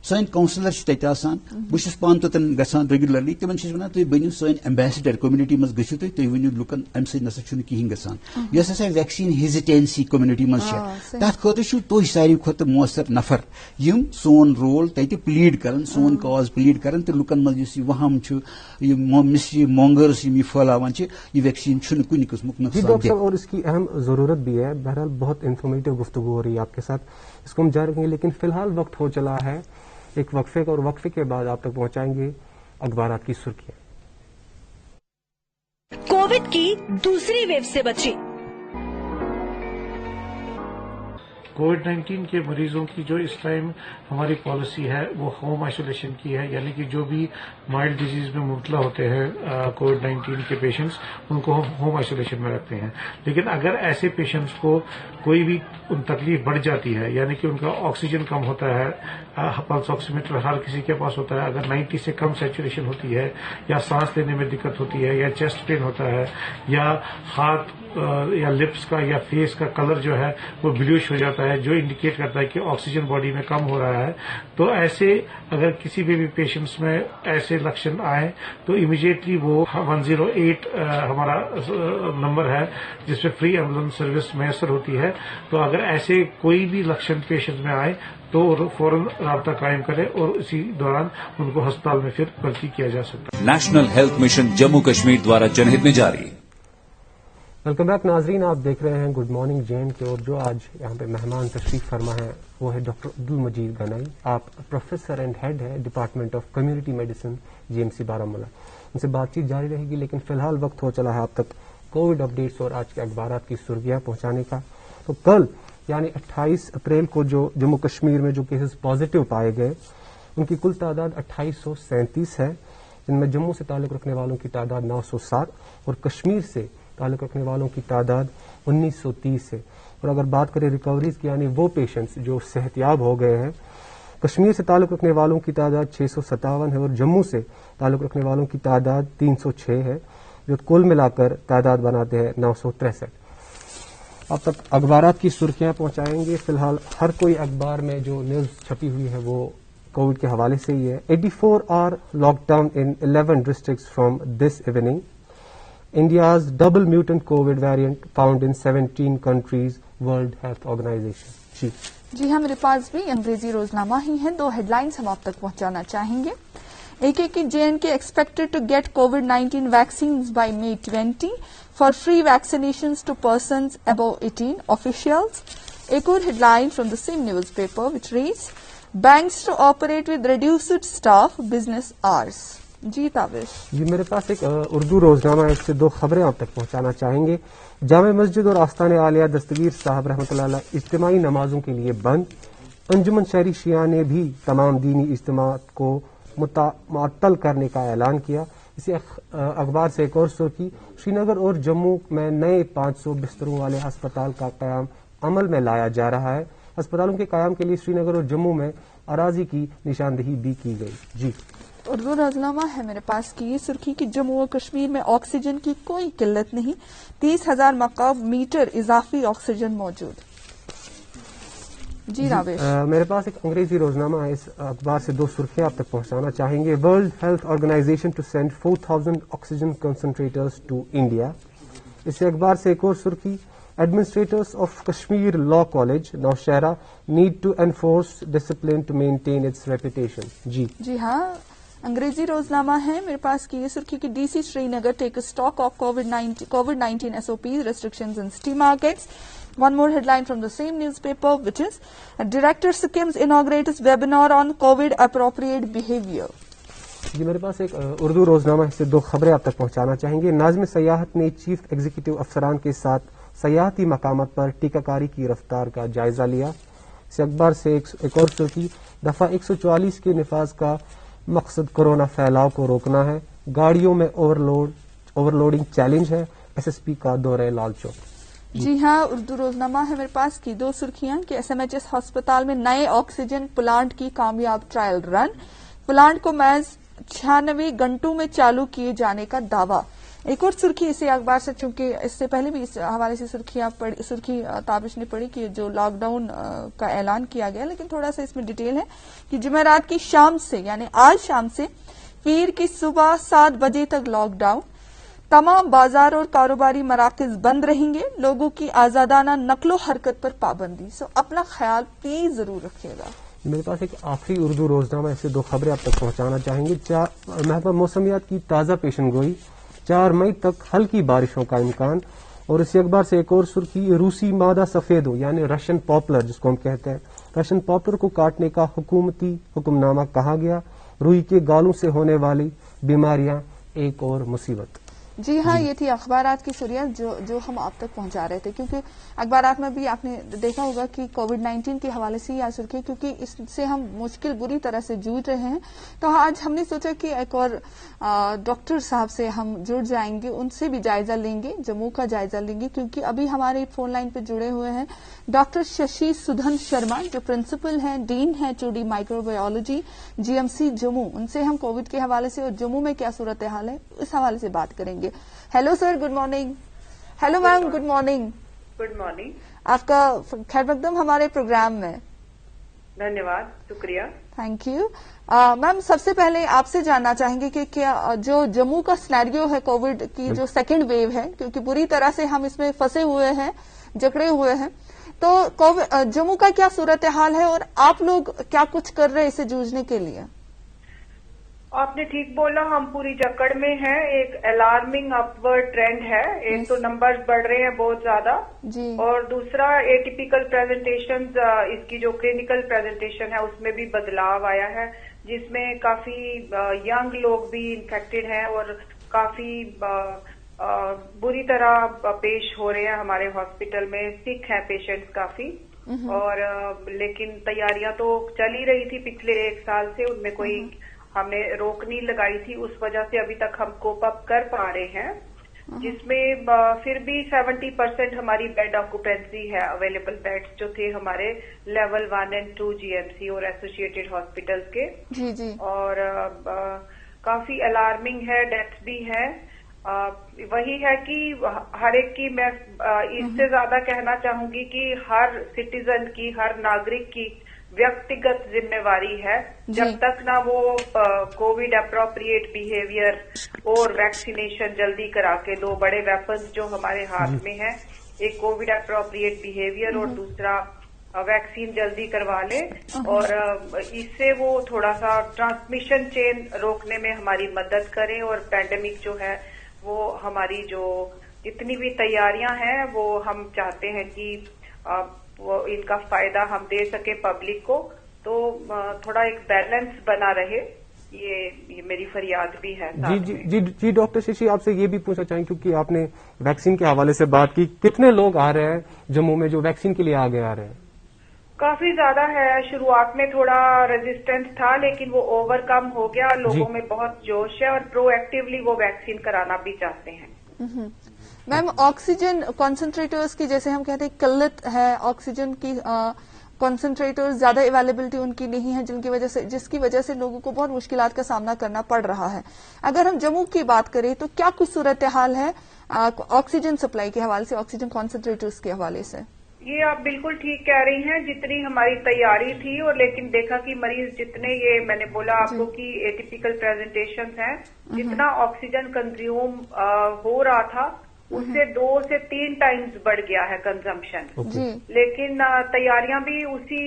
سٲنۍ کونسلر چھِ تتہِ آسان, بہٕ چھُس پانہٕ توٚتن گژھان ریگولرلی. تِمن چھِ أسۍ ونان تُہۍ بٔنِو سٲنۍ ایمبیسڈر, کومنٹی منٛز گٔژھِو تُہۍ ؤنِو لُکن امہِ سۭتۍ نسا چھُنہٕ کِہینۍ گژھان. یۄس ہسا ویکسیٖن ہیزِٹینسی کومنٹی منٛز چھےٚ تتھ خٲطرٕ چھُو تُہۍ ساروی کھۄتہٕ مۄثر نفر یِم سون رول تتہِ پلیٖڈ کران, سون کاز پلیٖڈ کران. تہٕ لُکن منٛز یُس یہِ وہم چھُ, یِم مسٹری مونگٲرٕس یِم یہِ پھٲلاوان چھِ, یہ ویکسیٖن چھُنہٕ کُنہِ قٕسمُک نۄقصان دہ. اور اس کی اہم ضرورت بھی ہے. بہرحال بہت انفارمیٹو گفتگو ہو رہی ہے آپ کے ساتھ, اس کو ہم جاری رکھیں گے. لیکن فی الحال وقت ہو چلا ہے ایک وقفے کا, اور وقفے کے بعد آپ تک پہنچائیں گے اخبارات کی سرخیاں. کووڈ کی دوسری ویو سے بچیں. کووڈ-19 کے مریضوں کی جو اس ٹائم ہماری پالیسی ہے وہ ہوم آئسولیشن کی ہے، یعنی کہ جو بھی مائلڈ ڈیزیز میں مبتلا ہوتے ہیں کووڈ-19 کے پیشنٹس ان کو ہوم آئسولیشن میں رکھتے ہیں. لیکن اگر ایسے پیشنٹس کو کوئی بھی تکلیف بڑھ جاتی ہے، یعنی کہ ان کا آکسیجن کم ہوتا ہے، پلس آکسی میٹر ہر کسی کے پاس ہوتا ہے، اگر 90 سے کم سیچوریشن ہوتی ہے یا سانس لینے میں دقت ہوتی ہے یا چیسٹ پین ہوتا ہے یا ہاتھ یا لپس کا یا فیس کا کلر جو ہے وہ بلیوش ہو جاتا ہے، جو انڈیکیٹ کرتا ہے کہ آکسیجن باڈی میں کم ہو رہا ہے، تو ایسے اگر کسی بھی پیشنٹس میں ایسے لکشن آئے تو امیڈیٹلی وہ 108 ہمارا نمبر ہے جس پہ فری ایمبولینس سروس میسر ہوتی ہے. تو اگر ایسے کوئی بھی لکشن پیشنٹ میں آئے تو فوراً رابطہ قائم کرے اور اسی دوران ان کو ہسپتال میں پھر بھرتی کیا جا سکتا ہے. National health mission Jammu Kashmir دوارا جنہت میں جاری. ویلکم بیک ناظرین، آپ دیکھ رہے ہیں گڈ مارننگ جین کے، اور جو آج یہاں پہ مہمان تشریف فرما ہے وہ ہے ڈاکٹر عبدالمجید گنائی. آپ پروفیسر اینڈ ہیڈ ہے department of community medicine GMC Baramulla. ان سے بات چیت جاری رہے گی، لیکن فی الحال وقت ہو چلا ہے آپ تک کووڈ اپڈیٹس اور آج کے اخبارات کی سرخیاں پہنچانے کا. تو کل یعنی 28 اپریل کو جو جموں کشمیر میں جو کیسز پازیٹیو پائے گئے ان کی کل تعداد 2837 ہے، جن میں جموں سے تعلق رکھنے والوں کی تعداد 907 اور کشمیر سے تعلق رکھنے والوں کی تعداد 1930 ہے. اور اگر بات کریں ریکوریز کی، یعنی وہ پیشنٹس جو صحت یاب ہو گئے ہیں، کشمیر سے تعلق رکھنے والوں کی تعداد 657 ہے اور جموں سے تعلق رکھنے والوں کی تعداد 306 ہے، جو کل ملا کر تعداد بناتے ہیں 963. اب تک اخبارات کی سرخیاں پہنچائیں گے. فی الحال ہر کوئی اخبار میں جو نیوز چھپی ہوئی ہے وہ کووڈ کے حوالے سے ہی ہے. 84 are lock down in 11 districts from this evening. India's double mutant COVID variant found in 17 countries, World Health Organization. جی ہاں، میرے پاس بھی انگریزی روزنامہ ہی ہیں. 2 ہیڈ لائنز ہم آپ تک پہنچانا چاہیں گے. ایک کی JNK expected to get COVID-19 vaccines by May 20 for free vaccinations to persons above 18 officials. ایک اور head line from the same newspaper which reads, banks to operate with reduced staff business hours. جی تابش جی، میرے پاس ایک اردو روزنامہ ہے، اس سے 2 خبریں آپ تک پہنچانا چاہیں گے. جامع مسجد اور آستان عالیہ دستگیر صاحب رحمۃ اللہ علیہ اجتماعی نمازوں کے لیے بند. انجمن شہری شیعہ نے بھی تمام دینی اجتماعات کو معطل کرنے کا اعلان کیا. اسی اخبار سے ایک اور سرخی، سری نگر اور جموں میں نئے 500 بستروں والے ہسپتال کا قیام عمل میں لایا جا رہا ہے. ہسپتالوں کے قیام کے لیے سری نگر اور جموں میں اراضی کی نشاندہی بھی کی گئی. جی، اردو روزنامہ ہے میرے پاس کی یہ سرخی کہ جموں و کشمیر میں آکسیجن کی کوئی قلت نہیں، 30,000 مکعب میٹر اضافی آکسیجن موجود. جی راویش، میرے پاس ایک انگریزی روزنامہ ہے، اس اخبار سے 2 سرخیاں آپ تک پہنچانا چاہیں گے. World health organization to send 4,000 oxygen concentrators to India. اس اخبار سے ایک اور سرخی، administrators of Kashmir law college Nowshera need to enforce discipline to maintain its reputation. جی ہاں، انگریزی روزنامہ ہے میرے پاس کی یہ سرخی کہ DC Sri Nagar take stock of COVID-19 SOPs restrictions in city markets. One more headline from the same newspaper which is Director Sikkim's inaugurates webinar on COVID appropriate behavior. جی، میرے پاس ایک اردو روزنامہ ہے، اس سے 2 خبریں آپ تک پہنچانا چاہیں گے. ناظم سیاحت نے چیف ایگزیکٹو افسران کے ساتھ سیاحتی مقامات پر ٹیکہ کاری کی رفتار کا جائزہ لیا. اس اخبار سے ایک اور سرخی، دفعہ 144 کے نفاذ کا مقصد کورونا پھیلاؤ کو روکنا ہے، گاڑیوں میں اوور لوڈنگ چیلنج ہے. SSP کا دورہ لال چوک. جی ہاں، اردو روزنامہ ہے میرے پاس کی 2 سرخیاں کہ SMHS ہسپتال میں نئے آکسیجن پلانٹ کی کامیاب ٹرائل رن، پلانٹ کو محض 96 گھنٹوں میں چالو کیے جانے کا دعویٰ. ایک اور سرخی اسی اخبار سے، چونکہ اس سے پہلے بھی اس حوالے سے سرخی تابش نے پڑھی کہ جو لاک ڈاؤن کا اعلان کیا گیا، لیکن تھوڑا سا اس میں ڈیٹیل ہے کہ جمعرات کی شام سے یعنی آج شام سے پیر کی صبح 7 بجے تک لاک ڈاؤن، تمام بازار اور کاروباری مراکز بند رہیں گے، لوگوں کی آزادانہ نقل و حرکت پر پابندی. اپنا خیال پلیز ضرور رکھیے گا. میرے پاس ایک آخری اردو روزنامہ ہے، اس سے 2 خبریں آپ تک پہنچانا چاہیں گے. محکمہ موسمیات کی تازہ پیشن گوئی، 4 مئی تک ہلکی بارشوں کا امکان. اور اسی اخبار سے ایک اور سرخی، روسی مادہ سفیدو یعنی رشین پاپولر جس کو ہم کہتے ہیں، رشین پاپولر کو کاٹنے کا حکومتی حکم نامہ کہا گیا. روئی کے گالوں سے ہونے والی بیماریاں ایک اور مصیبت. جی ہاں، یہ تھی اخبارات کی سریت جو ہم آپ تک پہنچا رہے تھے، کیونکہ اخبارات میں بھی آپ نے دیکھا ہوگا کہ کووڈ-19 کے حوالے سے ہی آج سرخی، کیونکہ اس سے ہم مشکل بری طرح سے جوجھ رہے ہیں، تو آج ہم نے سوچا کہ ایک اور ڈاکٹر صاحب سے ہم جڑ جائیں گے، ان سے بھی جائزہ لیں گے، جموں کا جائزہ لیں گے، کیونکہ ابھی ہمارے فون لائن پہ جڑے ہوئے ہیں ڈاکٹر ششی سدھن شرما، جو پرنسپل ہیں، ڈین ہیں 2D microbiology GMC Jammu. ان سے ہم کووڈ کے حوالے سے اور جموں میں کیا صورتحال ہے اس حوالے سے بات کریں گے. Hello sir, good morning. Hello ma'am, good morning. Good morning. آپ کا خیر مقدم ہمارے پروگرام میں. دھنیہ واد، شکریہ. Thank you. میم، سب سے پہلے آپ سے جاننا چاہیں گے کہ کیا جو جموں کا سینیریو ہے کووڈ کی جو سیکنڈ ویو ہے، کیونکہ بری طرح سے ہم اس میں پھنسے ہوئے ہیں، جکڑے ہوئے ہیں، تو جموں کا کیا صورتحال ہے اور آپ لوگ کیا کچھ کر رہے ہیں اسے جوجھنے کے لیے؟ آپ نے ٹھیک بولا، ہم پوری جکڑ میں ہیں. ایک الارمنگ اپورڈ ٹرینڈ ہے. ایک تو نمبرز بڑھ رہے ہیں بہت زیادہ، اور دوسرا ایٹیپیکل پریزنٹیشنز، اس کی جو کلینکل پریزنٹیشن ہے اس میں بھی بدلاؤ آیا ہے، جس میں کافی ینگ لوگ بھی انفیکٹڈ ہیں اور کافی بری طرح پیش ہو رہے ہیں ہمارے ہاسپٹل میں. سک ہیں پیشنٹس کافی، اور لیکن تیاریاں تو چل ہی رہی تھی پچھلے 1 سال سے، ان میں کوئی ہم نے روک نہیں لگائی تھی. اس وجہ سے ابھی تک ہم کوپ اپ کر پا رہے ہیں، جس میں پھر بھی 70% ہماری بیڈ آکوپینسی ہے. اویلیبل بیڈس جو تھے ہمارے لیول 1 اور 2 GMC اور ایسوسیٹڈ ہاسپٹلس کے. اور کافی الارمنگ ہے، ڈیتھس بھی ہے. وہی ہے کہ ہر ایک کی، میں اس سے زیادہ کہنا چاہوں گی کہ ہر سٹیزن کی، ہر ناگرک کی ویکتیگت ذمہ واری ہے. جب تک نہ وہ کووڈ اپروپریٹ بیہیویئر اور ویکسینیشن جلدی کرا کے، 2 بڑے ویپنز جو ہمارے ہاتھ میں ہیں، ایک کووڈ اپروپریٹ بیہیویئر اور دوسرا ویکسین جلدی کروا لے، اور اس سے وہ تھوڑا سا ٹرانسمیشن چین روکنے میں ہماری مدد کریں. اور پینڈیمک جو ہے وہ ہماری جو جتنی بھی تیاریاں ہیں وہ ہم چاہتے ہیں کہ وہ ان کا فائدہ ہم دے سکیں پبلک کو، تو تھوڑا ایک بیلنس بنا رہے. یہ میری فریاد بھی ہے. جی ڈاکٹر ششی، آپ سے یہ بھی پوچھنا چاہیں، کیونکہ آپ نے ویکسین کے حوالے سے بات کی، کتنے لوگ آ رہے ہیں جموں میں جو ویکسین کے لیے آگے آ رہے ہیں؟ کافی زیادہ ہے. شروعات میں تھوڑا ریزسٹنس تھا، لیکن وہ اوور کم ہو گیا. لوگوں میں بہت جوش ہے اور پرو ایکٹیولی وہ ویکسین کرانا بھی چاہتے ہیں. میم، آکسیجن کانسنٹریٹرز کی جیسے ہم کہتے ہیں قلت ہے، آکسیجن کی کانسنٹریٹر زیادہ اویلیبلٹی ان کی نہیں ہے، جس کی وجہ سے لوگوں کو بہت مشکلات کا سامنا کرنا پڑ رہا ہے. اگر ہم جموں کی بات کریں تو کیا کچھ صورتحال ہے آکسیجن سپلائی کے حوالے سے، آکسیجن کانسنٹریٹرز کے حوالے سے؟ یہ آپ بالکل ٹھیک کہہ رہی ہیں. جتنی ہماری تیاری تھی، اور لیکن دیکھا کہ مریض جتنے، یہ میں نے بولا آپ کو کہ ایٹیپیکل پریزنٹیشنز ہیں، جتنا آکسیجن کنزیوم ہو رہا تھا اس سے 2 سے 3 ٹائمز بڑھ گیا ہے کنزمپشن. لیکن تیاریاں بھی اسی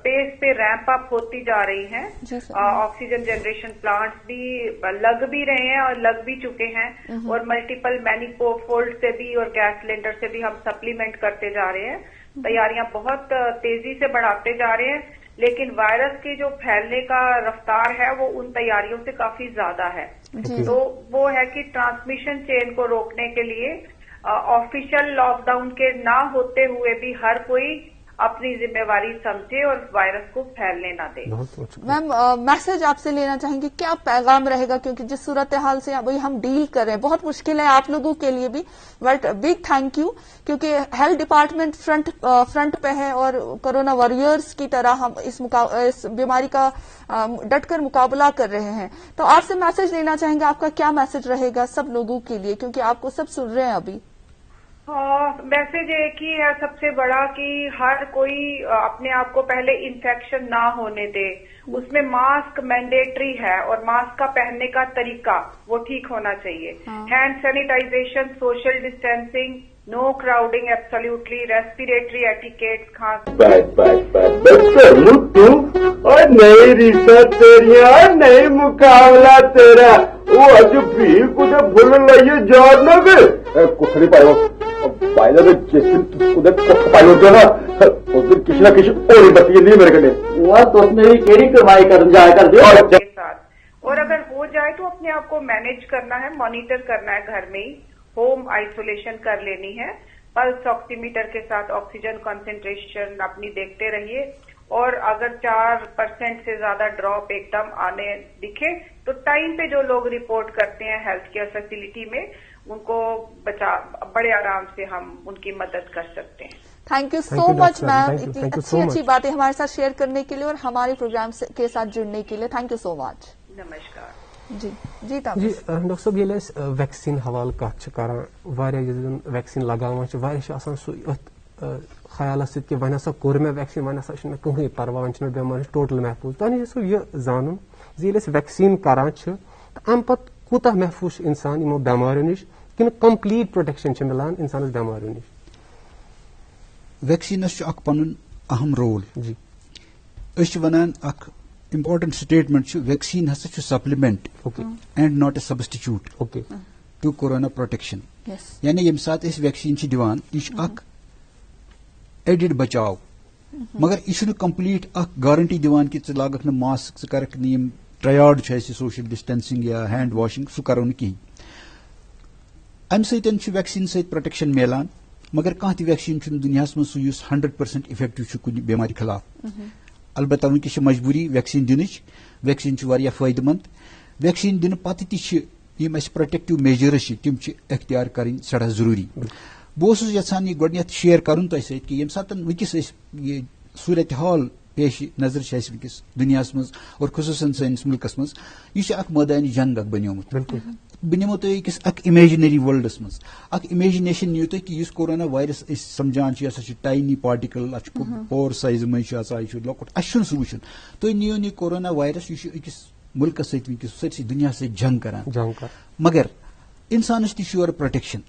پیس پہ ریمپ اپ ہوتی جا رہی ہیں. آکسیجن جنریشن پلانٹس بھی لگ بھی رہے ہیں اور لگ بھی چکے ہیں، اور ملٹیپل مینیفولڈ سے بھی اور گیس سلنڈر سے بھی ہم سپلیمنٹ کرتے جا رہے ہیں. تیاریاں بہت تیزی سے بڑھاتے جا رہے ہیں، لیکن وائرس کی جو پھیلنے کا رفتار ہے وہ ان تیاریوں سے کافی زیادہ ہے. تو وہ ہے کہ ٹرانسمیشن چین کو روکنے کے لیے آفیشیل لاک ڈاؤن کے نہ ہوتے ہوئے بھی ہر کوئی اپنی ذمہ واری سمجھے اور وائرس کو پھیلنے نہ دے. میم، میسج آپ سے لینا چاہیں گے، کیا پیغام رہے گا؟ کیونکہ جس صورتحال سے ابھی ہم ڈیل کر رہے ہیں بہت مشکل ہے آپ لوگوں کے لیے بھی، بٹ بگ تھینک یو، کیونکہ ہیلتھ ڈپارٹمنٹ فرنٹ پہ ہے اور کورونا واریئرز کی طرح ہم اس بیماری کا ڈٹ کر مقابلہ کر رہے ہیں. تو آپ سے میسج لینا چاہیں گے، آپ کا کیا میسج رہے گا سب لوگوں کے لیے، کیونکہ آپ کو سب سن رہے ہیں ابھی؟ میسج ایک ہی ہے سب سے بڑا، کہ ہر کوئی اپنے آپ کو پہلے انفیکشن نہ ہونے دے. اس میں ماسک مینڈیٹری ہے، اور ماسک کا پہننے کا طریقہ وہ ٹھیک ہونا چاہیے. ہینڈ سینیٹائزیشن، سوشل ڈسٹینسنگ، نو کراؤڈنگ، ایبسلیوٹلی، ریسپیریٹری ایٹیکیٹس، اور نئی ریسرچ تیریاں، نئی مقابلہ تیرا، وہ اج بھی کچھ بھول لئیے جان نہ گئے کچھ نہیں پائے. پائے تو جس دن پائے جو نا اس دن کسی نہ کسی اور بتی نہیں میرے کنے، وہ تو اس نے بھی کیڑی کمائی کر جایا کر دیا. اور اگر ہو جائے تو اپنے آپ کو مینج کرنا ہے, مانیٹر کرنا ہے گھر میں ہی, ہوم آئسولیشن کر لینی ہے, پلس آکسیمیٹر کے ساتھ آکسیجن کنسنٹریشن اپنی دیکھتے رہیے, اور اگر 4% سے زیادہ ڈراپ ایک دم آنے دکھے تو ٹائم پہ جو لوگ رپورٹ کرتے ہیں ہیلتھ کیئر فیسلٹی میں, ان کو بڑے آرام سے ہم ان کی مدد کر سکتے ہیں. تھینک یو سو مچ میم, اتنی اچھی باتیں ہمارے ساتھ شیئر کرنے کے لیے اور ہمارے پروگرام کے ساتھ جڑنے کے لیے. Thank you so much. نمسکار. جی ڈاکٹر صٲب, ییٚلہِ أسۍ ویکسیٖن حوالہٕ کتھ چھِ کران, واریاہ ییٚلہِ زن ویکسیٖن لگاوان چھِ, واریاہ چھِ آسان سُہ أتھۍ خیالس سۭتۍ کہِ وۄنۍ ہسا کوٚر مےٚ ویکسیٖن, وۄنۍ ہسا چھُنہٕ مےٚ کٕہٕنۍ پرواہ, وۄنۍ چھِ مےٚ بٮ۪مٲرۍ ٹوٹل محفوٗظ. تۄہہِ نِش چھُ یہِ زانُن زِ ییٚلہِ أسۍ ویکسیٖن کران چھِ تہٕ اَمہِ پتہٕ کوٗتاہ محفوٗظ چھُ اِنسان یِمو بٮ۪ماریو نِش, کِنہٕ کمپلیٖٹ پروٹیکشن چھِ مِلان اِنسانس بٮ۪ماریو نِش؟ ویکسیٖنس چھُ اکھ پنُن اہم رول. جی أسۍ چھِ ونان اکھ امپارٹنٹ سٹیٹمنٹ چھُ, ویکسیٖن ہسا چھُ supplement and not a substitute to corona protection. یعنی ییٚمہِ ساتہٕ أسۍ ویکسیٖن چھِ دِوان یہِ چھُ اکھ ایڈِڈ بچاو, مگر یہِ چھُنہٕ کمپلیٖٹ اکھ گارنٹی دِوان کہِ ژٕ لاگکھ نہٕ ماسک, ژٕ کرکھ نہٕ یِم ٹرٛیاڈ چھُ اَسہِ سوشل ڈسٹینسنگ یا ہینڈ واشنگ, سُہ کرو نہٕ کِہینۍ. امہِ سۭتۍ چھُ ویکسیٖن سۭتۍ پروٹیکشن میلان, مگر کانٛہہ تہِ ویکسیٖن چھُنہٕ دُنیاہس منٛز سُہ یُس 100% اِفیکٹِو چھُ کُنہِ بٮ۪مارِ خلاف. البتہ وٕنکیٚس چھِ مجبوٗری ویکسیٖن دِنٕچ. ویکسیٖن چھُ واریاہ فٲیدٕ منٛد. ویکسیٖن دِنہٕ پتہٕ تہِ چھِ یِم اَسہِ پروٹیکٹِو میجٲرٕس چھِ تِم چھِ اختیار کَرٕنۍ سٮ۪ٹھاہ ضروٗری. بہٕ اوسُس یژھان یہِ گۄڈٕنیتھ شِیر کرُن تۄہہِ سۭتۍ کہِ ییٚمہِ ساتہٕ وٕنکیٚس أسۍ یہِ صوٗرت حال پیش نظر چھِ اَسہِ وٕنکیٚس دُنیاہس منٛز اور خصوٗصن سٲنِس مُلکس منٛز, یہِ چھُ اکھ مٲدانہِ جنگ اکھ بنیومُت. بہٕ نِمو تۄہہِ أکِس اکھ اِمیجنری وٲلڈس منٛز اکھ اِمیجنیشن نِیو تُہۍ کہِ یُس کورونا وایرس أسۍ سمجھان چھِ, یہِ ہسا چھُ ٹاینی پارٹِکل, اتھ چھُ پور سایزٕ منٛز چھُ آسان, یہِ چھُ لۄکُٹ, اَسہِ چھُنہٕ سُہ وٕچھُن. تُہۍ نِیوُن یہِ کورونا وایرس, یہِ چھُ أکِس مُلکس سۭتۍ وٕنکیٚس سٲرسٕے دُنیاہس سۭتۍ جنگ کران, مگر اِنسانس تہِ چھُ یورٕ پروٹیکشن.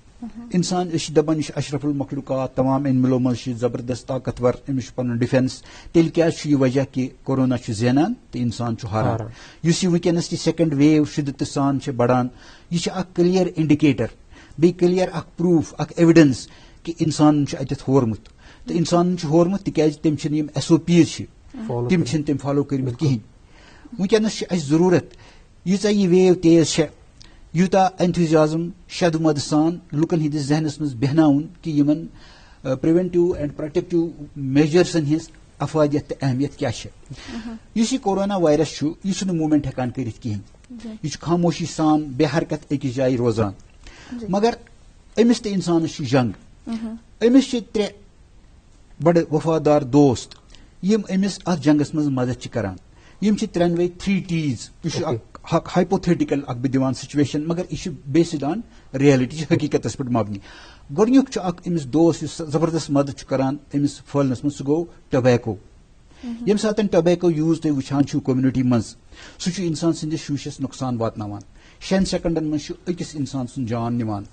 اِنسان أسۍ چھِ دپان یہِ چھُ اشرف المخلوقات, تمام اینملو منٛز چھُ زبردست طاقتور, أمِس چھُ پنُن ڈِفینس. تیٚلہِ کیازِ چھُ یہِ وجہ کہِ کورونا چھُ زینان تہٕ اِنسان چھُ ہاران. یُس یہِ وٕنکیٚنس تہِ سیکنڈ ویو شدتہٕ سان چھِ بڑان, یہِ چھِ اکھ کلیر انڈِکیٹر, بیٚیہِ کلیر اکھ پروٗف, اکھ ایویڈنس کہِ اِنسانن چھُ اتٮ۪تھ ہورمُت. تہٕ اِنسانن چھُ ہورمُت تِکیازِ تٔمۍ چھِنہٕ یِم SOPs چھِ تِم چھِنہٕ تٔمۍ فالو کٔرمٕتۍ کِہینۍ. وٕنکیٚنس چھِ اَسہِ ضروٗرت ییٖژاہ یہِ ویو تیز چھےٚ, یوٗتاہ انتھوزیازم شد مد سان لُکن ہٕنٛدِس ذہنس منٛز بیہناوُن کہِ یِمن پرٛوینٹِو اینڈ پروٹیکٹِو میجرسن ہٕنٛز افادیت تہٕ اہمیت کیاہ چھِ. یُس یہِ کورونا وایرس چھُ, یہِ چھُنہٕ موٗمینٹ ہٮ۪کان کٔرِتھ کِہینۍ. یہِ چھُ خاموشی سان بے حرکت أکِس جایہِ روزان, مگر أمِس تہٕ اِنسانس چھُ جنگ. أمِس چھِ 3 بڑٕ وفادار دوست یِم أمِس اتھ جنگس منٛز مدد چھِ کران. یِم چھِ 3 3 Ts. یہِ چھُ اکھ ہایپوتھیٹِکل اکھ بہٕ دِوان سچویشن, مگر یہِ چھُ بیسڈ آن ریلٹی, یہِ چھُ حقیقتس پٮ۪ٹھ مبنی. گۄڈٕنیُک چھُ اکھ أمِس دوست یُس زبردست مدد چھُ کران أمِس پھٔہلنس منٛز, سُہ گوٚو ٹوبیکو. ییٚمہِ ساتہٕ ٹوبیکو یوٗز تُہۍ وٕچھان چھِو کومنٹی منٛز, سُہ چھُ اِنسان سٕنٛدِس شوٗشس نۄقصان واتناوان. 6 سیکنڈن منٛز چھُ أکِس اِنسان سُنٛد جان نِوان.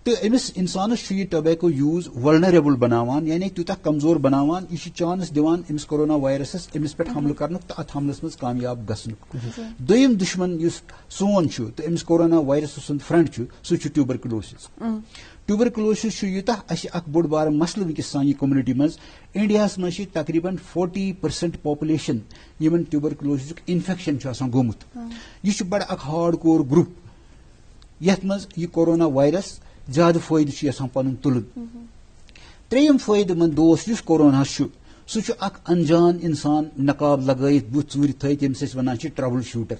تہٕ أمِس اِنسانس چھُ یہِ ٹوبیکو یوٗز وَلنریبل بناوان, یعنی تیوٗتاہ کمزور بناوان, یہِ چھُ چانس دِوان أمِس کورونا وایرسس أمِس پٮ۪ٹھ حملہٕ کرنُک تہٕ اتھ حملس منٛز کامیاب گژھنُک. دوٚیِم دُشمن یُس سون چھُ تہٕ أمِس کورونا وایرس سُنٛد فرینڈ چھُ, سُہ چھُ ٹیوبرکلوسس. ٹیوبرکلوسس چھُ یوٗتاہ اَسہِ اکھ بوٚڑ بارٕ مسلہٕ وٕنکیٚس سانہِ کومنٹی منٛز. انڈیاہس منٛز چھِ تقریباً 40% پاپولیشن یِمن ٹیوبرکلوسُک انفیکشن چھُ آسان گوٚمُت. یہِ چھُ بڑٕ اکھ ہارڈ کور گروپ یتھ منٛز یہِ کورونا وایرس زیادٕ فٲیدٕ چھُ یژھان پنُن تُلُن. 3یِم فٲیدٕ منٛد دوست یُس کورونا چھُ, سُہ چھُ اکھ انجان اِنسان نقاب لگٲیِتھ, بُتھ ژوٗرِ تھٲیِتھ, ییٚمِس أسۍ وَنان چھِ ٹربل شوٗٹر.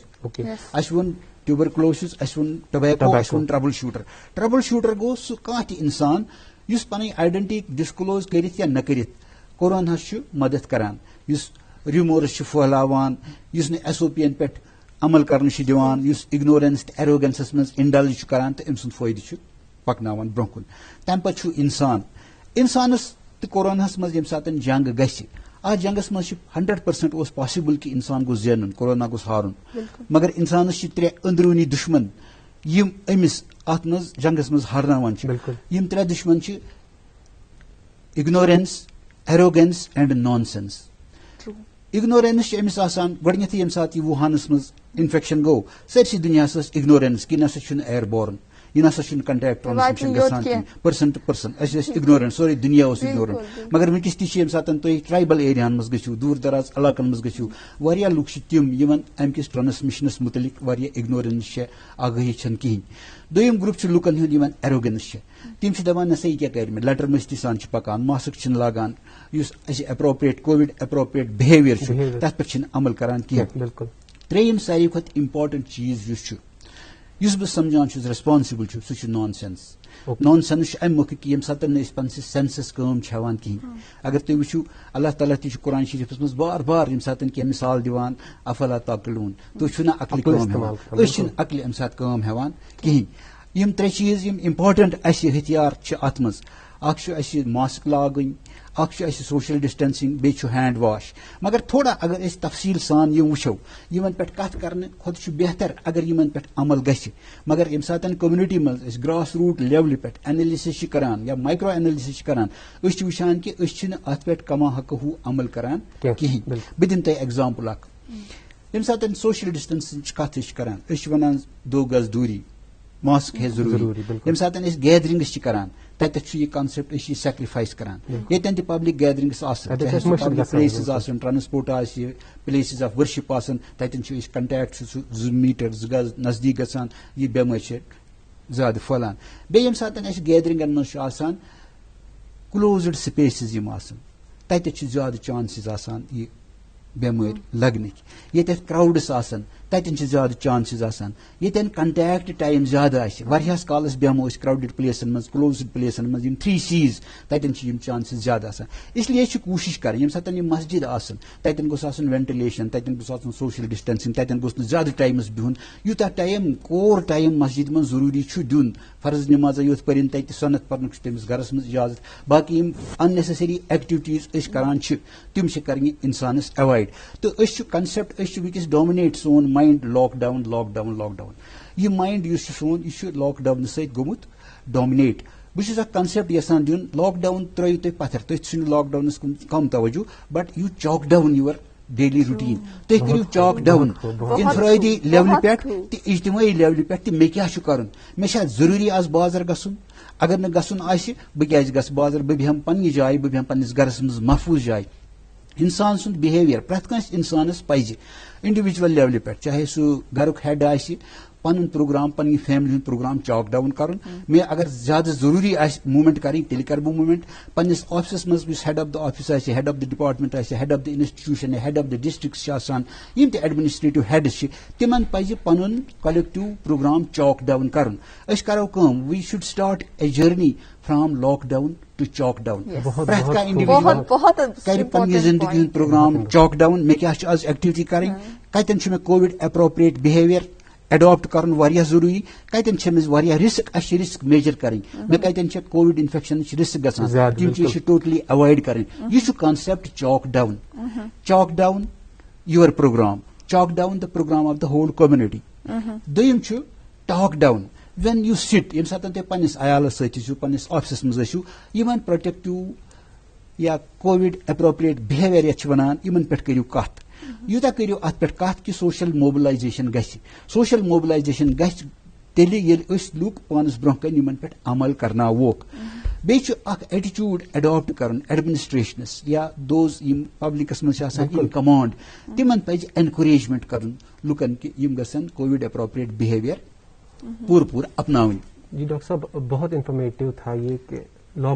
اَسہِ ووٚن ٹیوبرکلوسس, اَسہِ ووٚن ٹوبیکو, اَسہِ ووٚن ٹربل شوٗٹر. ٹربل شوٗٹر گوٚو سُہ کانٛہہ تہِ اِنسان یُس پنٕنۍ آیڈنٹی ڈسکلوز کٔرِتھ یا نہ کٔرِتھ کوروناہس چھُ مدد کران, یُس ریومورس چھُ پھٔہلاوان, یُس نہٕ SOP ین پٮ۪ٹھ عمل کرنہٕ چھُ دِوان, یُس اگنورینس تہٕ ایروگنسس منٛز انڈلج چھُ کران تہٕ أمۍ سُنٛد فٲیدٕ چھُ پکناوان برونٛہہ کُن. تمہِ پتہٕ چھُ اِنسان. اِنسانس تہٕ کوروnaہس منٛز ییٚمہِ ساتہٕ جنگ گژھِ, اتھ جنگس منٛز چھُ 100% اوس پاسبل کہِ اِنسان گوٚژھ زینُن, کورونا گوٚژھ ہارُن, مگر اِنسانس چھِ 3 أنٛدروٗنی دُشمن یِم أمِس اتھ منٛز جنگس منٛز ہارناوان چھِ. یِم 3 دُشمن چھِ ignorance, arrogance and non sense. Ignorance چھِ أمِس آسان گۄڈٕنیتھٕے ییٚمہِ ساتہٕ یہِ ووٗہانس منٛز انفیکشن گوٚو, سٲرسٕے دُنیاہس ٲس اگنورینس کہِ نہ سا چھُنہٕ اِیر بورن, یہ نسا کنٹیکٹ ٹرانسمیشن گژھان person to person ignorant sorry دنیا اگنورنٹ مگر ونکس تھی یم سات تھی ٹرائبل ایریاہن مز گھو دور دراز علاقن مز گھو واریاہ لوک تم یمن ام کس ٹرانسمیشنس متعلق واریاہ اگنورنس آگاہی چھن کہین دویم گروپ لوکن ہند یمن ایروگنس تم دپان نسا یہ کیا کر میں لٹر مستی سان پکان ماسک چھن لاگان اس اپروپریٹ کووڈ اپروپریٹ بہیویئر تر پہ عمل کران کی بالکل تریم ساروی کھت امپارٹنٹ چیز اس بہ سمجھان ریسپانسبل سہ نان سینس نان سینس ام موقع کہ یم سات پن سینسس کام ہاں کہین اگر تھی وچو اللہ تعالیٰ تہ قرآن شریفس مز بار بار یم سات کی مثال دان افلا تعقلون تھی نا عقل کام عقل ام سات کام ہاں کہین یم ترے چیز یم امپارٹنٹ اس ہتھیار ات مز اخ ماسک لاگن اخ سوشل ڈسٹینسنگ بیچ ہینڈ واش مگر تھوڑا اگر اس تفصیل سان یہ وچو یمن پہ کت کرنے خود بہتر اگر یمن پہ عمل گژھِ مگر یم سات کمیونٹی مز گراس روٹ لیول پہ اینالسس کران یا مائکرو اینالسس کران اس وچان کہ ات پہ کما حق ہو عمل کران کہین بہ دن تہ ایگزامپل اخ یم سات سوشل ڈسٹینسنگ کت کران ونان 2 گز دوری ماسک ہے ضروری یم سات گیدرنگس کران تتھ یہ کانسپٹ یہ سیکریفائس کران یتن تہ public gatherings places transport places of worship تتن کنٹیکٹ 2 میٹر 2 گز نزدیک گژھان یہ بیماری زیادہ پھہلان بیٚیہِ ییٚمہِ ساتہٕ اَسہِ گیدرنگن منٛز چھُ آسان کلوزڈ سپیسز یِم آسان تتہِ چھِ زیادٕ چانسز آسان یہ بیمٲرۍ لگنٕکۍ ییٚتٮ۪تھ کراوڈس آسان تتٮ۪ن چھِ زیادٕ چانسز آسان ییٚتٮ۪ن کنٹیکٹ ٹایم زیادٕ آسہِ واریاہس کالس بیہمو أسۍ کراوڈڈ پلیسن منٛز کلوزڈ پلیسن منٛز یم 3 C's تتٮ۪ن چھِ یم چانسز زیادٕ آسان اس لیے چھِ کوٗشش کرٕنۍ ییٚمہِ ساتہٕ یِم مسجد آسان تتٮ۪ن گوٚژھ آسُن وینٹِلیشن تتٮ۪ن گوٚژھ آسُن سوشل ڈسٹینسنگ تتٮ۪ن گوٚژھ نہٕ زیادٕ ٹایمس بِہُن یوٗتاہ ٹایم کور ٹایم مسجد منٛز ضروٗری چھُ دیُن فرض نمازا یوت پٔرِن تتہِ سۄنت پرنُک چھُ تٔمِس گرس منٛز اجازت باقی یم ان نیسیسری ایکٹیوٹیز أسۍ کران چھِ تِم چھِ کرنہِ انسانس ایوایڈ تہٕ أسۍ چھِ کنسپٹ أسۍ چھِ ونکیٚس ڈومنیٹ سون ماینڈ لاک ڈاؤن یہ مائنڈ سون یہ لاک ڈاؤن ست گومت ڈومنیٹ بہت اخ کنسپٹ یسان دن لاک ڈاؤن ترو تھی پتھر تھی ژھنو لاک ڈاؤنس کن کم توجہ but you chalk down your daily routine تھی کرو چاک ڈاؤن انفرادی لیولہ پہ اجتماعی لیولہ پہ مے کیا کرن مے ضروری آز بازر گھن اگر نہ گھن آسہ بہ کیازِ گژھٕ بازر بہ بیہم پننہِ جایہِ بہ بیہم پننس گرس منٛز محفوظ جایہِ انسان سند بہیویئر پرٛٮ۪تھ کٲنٛسہِ انسانس پزِ انڈیویجول لیولہِ پہ چاہے سہ گرُک ہیڈ آسہِ پن پروگرام پنہ فیملی ہند پروگرام چاک ڈاؤن کرن میں اگر زیادہ ضروری آسہِ موومنٹ کریں تیٚلہِ کرٕ بہٕ موومنٹ پننس آفسس منٛز یُس ہیڈ آف د آفس آسہِ ہیڈ آف د ڈپارٹمنٹ آسہِ head of the institution head of the districts چھِ آسان یم تہِ ایڈمنسٹریٹو ہیڈس چھِ تمن پزِ پنُن کلیکٹو پروگرام چاک ڈاؤن کرن أسۍ کرو کٲم we should start a journey from lock down to chalk down پرٛٮ۪تھ کانٛہہ انڈیویجول کرِ پننہِ زندگی ہُنٛد پروگرام چاک ڈاؤن مےٚ کیاہ چھُ آز ایکٹیوٹی کرٕنۍ کتٮ۪ن چھُ مےٚ کووِڈ اپروپریٹ بہیویئر ایڈاپٹ کرن واریاہ ضروری کتٮ۪ن چھِ أمِس واریاہ رسک اَسہِ چھِ رسک میجر کرٕنۍ مےٚ کتٮ۪ن چھِ کووِڈ انفیکشن رسک گژھان تِم چیٖز چھِ ٹوٹلی ایوایڈ کرٕنۍ یہِ چھُ concept chalk down your programme chalk down the programme of the whole community دوٚیِم چھُ talk down when you sit ییٚمہِ ساتہٕ تُہۍ پننس عیالس سۭتۍ ٲسِو پننس آفسس منٛز ٲسِو یِمن پروٹیکٹو یا کووِڈ اپروپریٹ بہیویئر یتھ چھِ ونان یِمن پٮ۪ٹھ کٔرِو کتھ یوٗتاہ کٔرِو اتھ پٮ۪ٹھ کتھ کہِ سوشل موبلایزیشن گژھِ سوشل موبلایزیشن گژھِ تیٚلہِ ییٚلہِ أسۍ لُکھ پانس برونٛہہ کَنہِ یِمن پٮ۪ٹھ عمل کرناووکھ بیٚیہِ چھُ اکھ ایٹِچوٗڈ ایڈاپٹ کرُن ایڈمنسٹریشنس یا دوز یِم پبلکس منٛز چھِ آسان ان کمانڈ تِمن پزِ اینکوریجمنٹ کرُن لُکن کہِ یِم گژھن کووِڈ اپروپریٹ بہیویئر پوٗرٕ اپناوٕنۍ. جی ڈاکٹر صاحب بہت انفارمیٹو تھا یہ کہ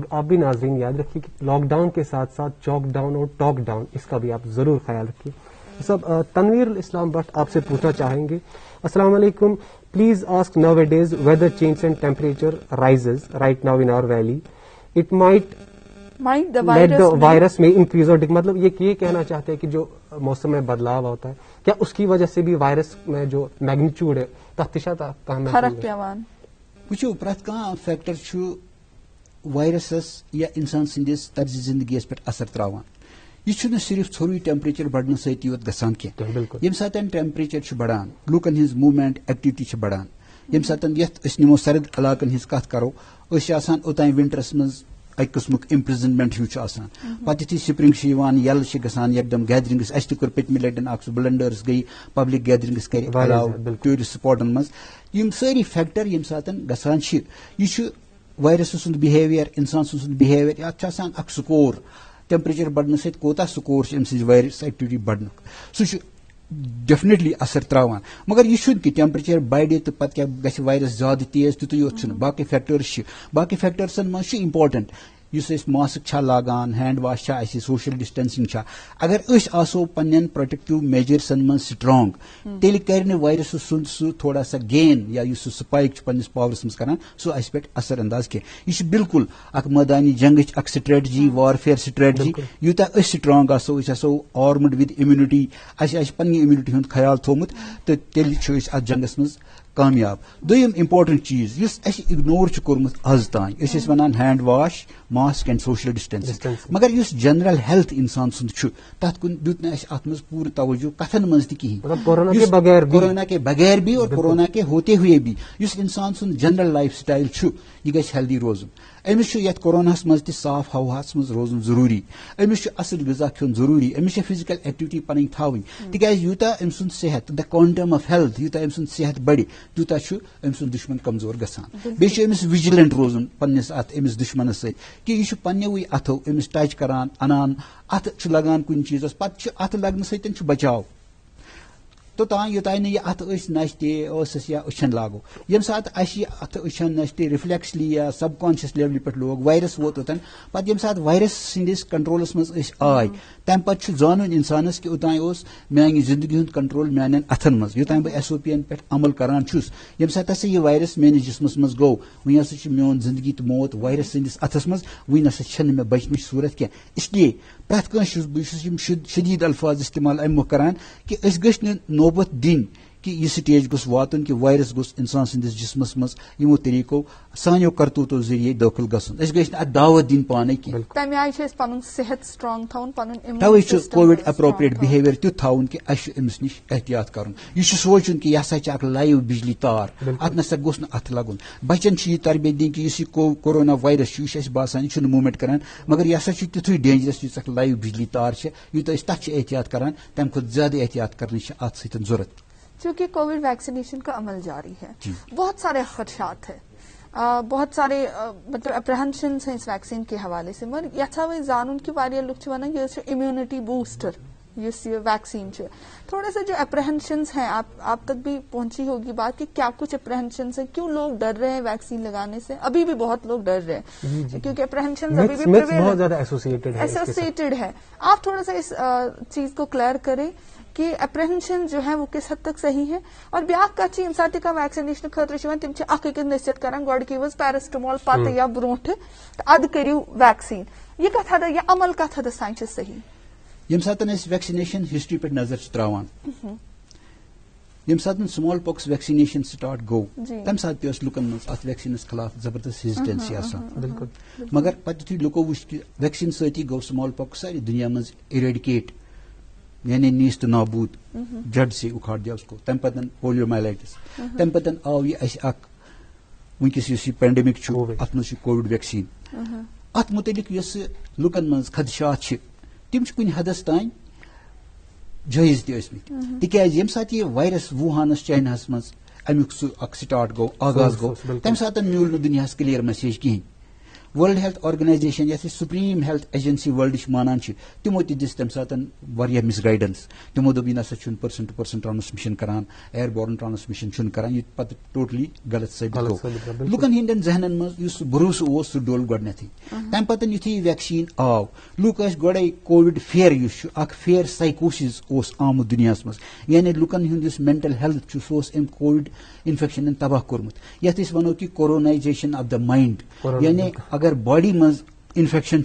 آپ بھی ناظرین یاد رکھیے کہ لاک ڈاؤن کے ساتھ ساتھ چاک ڈاؤن اور ٹاک ڈاؤن اس کا بھی آپ ضرور خیال رکھیے. صاحب تنویر الاسلام بٹ آپ سے پوچھنا چاہیں گے السلام علیکم please ask nowadays weather change and temperature rises right now in our valley it might virus میں انکریز اور مطلب یہ کہنا چاہتے ہیں کہ جو موسم میں بدلاؤ ہوتا ہے کیا اس کی وجہ سے بھی وائرس میں جو میگنیچیوڈ ہے وچھو پرٛٮ۪تھ کانٛہہ فیکٹر چھُ وائرسس یا انسان سندس طرز زندگی پہ اثر تراوان یہ چھُنہٕ صرف ژھوٚرُے ٹیمپریچر بڑھنہٕ سۭتی یوت گژھان کینٛہہ ییٚمہِ ساتہٕ ٹیمپریچر چھُ بڑان لوٗکن ہٕنٛز موٗمینٹ ایکٹیوٹی چھِ بڑان ییٚمہِ ساتہٕ یتھ أسۍ نِمو سرد علاقن ہٕنٛز کتھ کرو أسۍ چھِ آسان اوٚتانۍ ونٹرس منٛز اکہ قسمک امپرزنمنٹ ہیو آسان پتہ یتھے سپرنگ یل گژھان یکدم گیدرنگس اس تہ کر پتمہ لٹن اکھ بلنڈرس گئی پبلک گیدرنگس کر الاو ٹورسٹ سپاٹن مز یم ساری فیکٹر یم سات گژھان یہ وائرس سند بہیویئر انسان سند بہیویئر ات اکھ سکور ٹیمپریچر بڑھنے ست کوتا سکور ام سی وائرس ایکٹیویٹی بڑھنک سہ ڈیفنیٹلی اثر تراوان مگر یہ کہ ٹیمپریچر بڑھ تو پتہ کیا گژھِ وائرس زیادہ تیز تیُتُے یوت باقی فیکٹرس باقی فیکٹرسن مز امپارٹنٹ اس ماسک لاگان ہینڈ واش سوشل ڈسٹینسنگ اگر اس آسو پنن پروٹیکٹو میجرسن من سٹرانگ تیل کر وائرس سند سہ تھوڑا سا گین یا اس سپائک پنس پاورس مز کران سہ اس پہ اثر انداز کی یہ بالکل اک میدانی جنگ اک سٹریٹجی وارفیئر سٹریٹجی یوتہ اس سٹرانگ آسو اس آسو آرمڈ ود امیونٹی پنہ امیونٹی ہند خیال تھومت تو تیل ات جنگس مز کامیاب دویم امپارٹنٹ چیز اس اگنور کورمت آز تان ونان hand wash mask and social distancing مگر اس جنرل ہیلتھ انسان سند تت کن دیت ات مز پور توجہ کتن مز تہ کہین کورونا کے بغیر بھی اور کورونا کے ہوتے ہوئے بھی اس انسان سند جنرل لائف سٹائل یہ گژھِ ہیلدی روزن امس یت کورونا مز تہ صاف ہواہس مز روزن ضروری امس اصل غذا کھیون ضروری امس فزیکل ایکٹیویٹی پنن تھاون تکیاز یوتہ ام سند صحت دا کوانٹم آف ہیلتھ یوتہ ام سند صحت بڑھ تیوتہ ام سند دشمن کمزور گژھان بیٚیہِ امس وجلنٹ روزن پنس ات امس دشمنس ست کہ یہ پنوی اتھو امس ٹچ کران انان ات لگان کن چیزس پتہ ات لگنے ست بچاؤ توتان یوتان یہ ات نچ تس یا اچھن لاگو یم سات ات اچھن نچ ریفلیکسلی یا سب کانشیس لیول پہ لوگ وائرس ووت اوتن پتہ یم سات وائرس سندس کنٹرولس مز آئی تم پتہ زانن انسانس کہ اوتان میانہ زندگی ہند کنٹرول میان اتھن مز یوتان بہ ایس او پی پہ عمل کران چھس یم سات ہسا یہ وائرس میانس جسمس مز گو وی ہسا میون زندگی تو موت وائرس سندس اتھس مز وی نسا چھن مے بچنچ صورت کی اس لیے پریت کنس بہت شدید الفاظ استعمال ام مہ کران کہ اس گژھِ نہٕ نوبت دن کہ یہ سٹیج گوس واتن کہ وائرس گوس انسان سندس جسمس مز یمو طریقو سانیو کرتوتو ذریعے داخل گھن اس گژھِ نہٕ اتھ دعوت دن پانے کی تمہ آئی چھ پن صحت سٹرانگ تھاون پن توے کووڈ اپروپریٹ بہیویئر تیُتھ تھاون کہ اس امس نش احتیاط کرن یہ سوچن کہ یہ ہسا اکھ لائیو بجلی تار ات نسا گوس نہ اتھ لگن بچن یہ تربیت دن کہ اس کورونا وائرس یہ باسان یہ موومنٹ کران مگر یہ ہسا تیتھے ڈینجرس یس اکھ لائیو بجلی تار یوتہ تک احتیاط کران تمہ کھت زیادہ احتیاط کرنے ات ستن ضرورت چونکہ کووڈ ویکسینیشن کا عمل جاری ہے بہت سارے خدشات ہیں بہت سارے مطلب اپریہنشنز ہیں اس ویکسین کے حوالے سے مگر یھا زانن کہ واریاہ لوگ ونان یہ امیونٹی بوسٹر اس یہ ویکسین تھوڑا سا جو اپریہنشنز ہیں آپ تک بھی پہنچی ہوگی بات کہ کیا کچھ اپریہنشنز ہیں کیوں لوگ ڈر رہے ہیں ویکسین لگانے سے ابھی بھی بہت لوگ ڈر رہے ہیں کیونکہ اپریہنشنز ابھی بھی بہت زیادہ ایسوسیٹڈ ہے آپ تھوڑا سا اس چیز کو کلیئر کریں کہ اپریہنشن جو ہے وہ کس حد تک صحیح ہے اور بیاکھ کت یم سات کا ویکسینیشن خاطر تم اخ أکس نصیحت کران گۄڈٕ کھیِو حظ پیرسٹمال پتہ یا برونٹھ اد کٔرِو ویکسین یہ کت حد یہ عمل کت حدس تام صحیح یم سات ویکسینیشن ہسٹری پہ نظر تراوان یم سات سمال پاکس ویکسینیشن سٹارٹ گو تمہ سات تہ لکن من ات ویکسینس خلاف زبردست ہیزیٹنسی آسان مگر پتہ لکو وچ کہ ویکسین ستی گو سمال پاکس ساری دنیا من ایریڈیکیٹ یعنی نیست نابود جڑ سے اکھاڑ دیا اس کو تم پتن پولیو مائلائٹس تم پتن آو یہ اس اک ونکس اس پینڈیمک ات من کووڈ ویکسین ات متعلق یس لکن من خدشات تم کن حدس تان جائز تمت تکیاز یم سات یہ وائرس ووہانس چائناہس مز امیک سہ سٹارٹ گو آغاز گو تمہ سات میول نہ دنیا کلیئر میسیج کہین ورلڈ ہیلتھ آرگنائزیشن یتھ سپریم ہیلتھ ایجنسی ورلڈ مانان تمو تہ دس تمہ سات مس گائیڈنس تمو دب یہ نسا پرسن ٹو پرسن ٹرانسمیشن کران ایئر بورن ٹرانسمیشن کران یہ پتہ ٹوٹلی غلط ثابت گو لکن ہندین ذہنن مز بھروسہ اس سہ ڈول گۄڈنیتھٕے تمہ پتہ یتھے ویکسین آو لوک گۄڈے کووڈ فیئر اس اکھ فیئر سائکوسز آمت دنیا مز یعنی لکن ہند اس مینٹل ہیلتھ سہ ام کووڈ انفیکشن تباہ کورمت یتھ ونو کہ کورونائزیشن آف دا مائنڈ یعنی اگر باڈی مز انفیکشن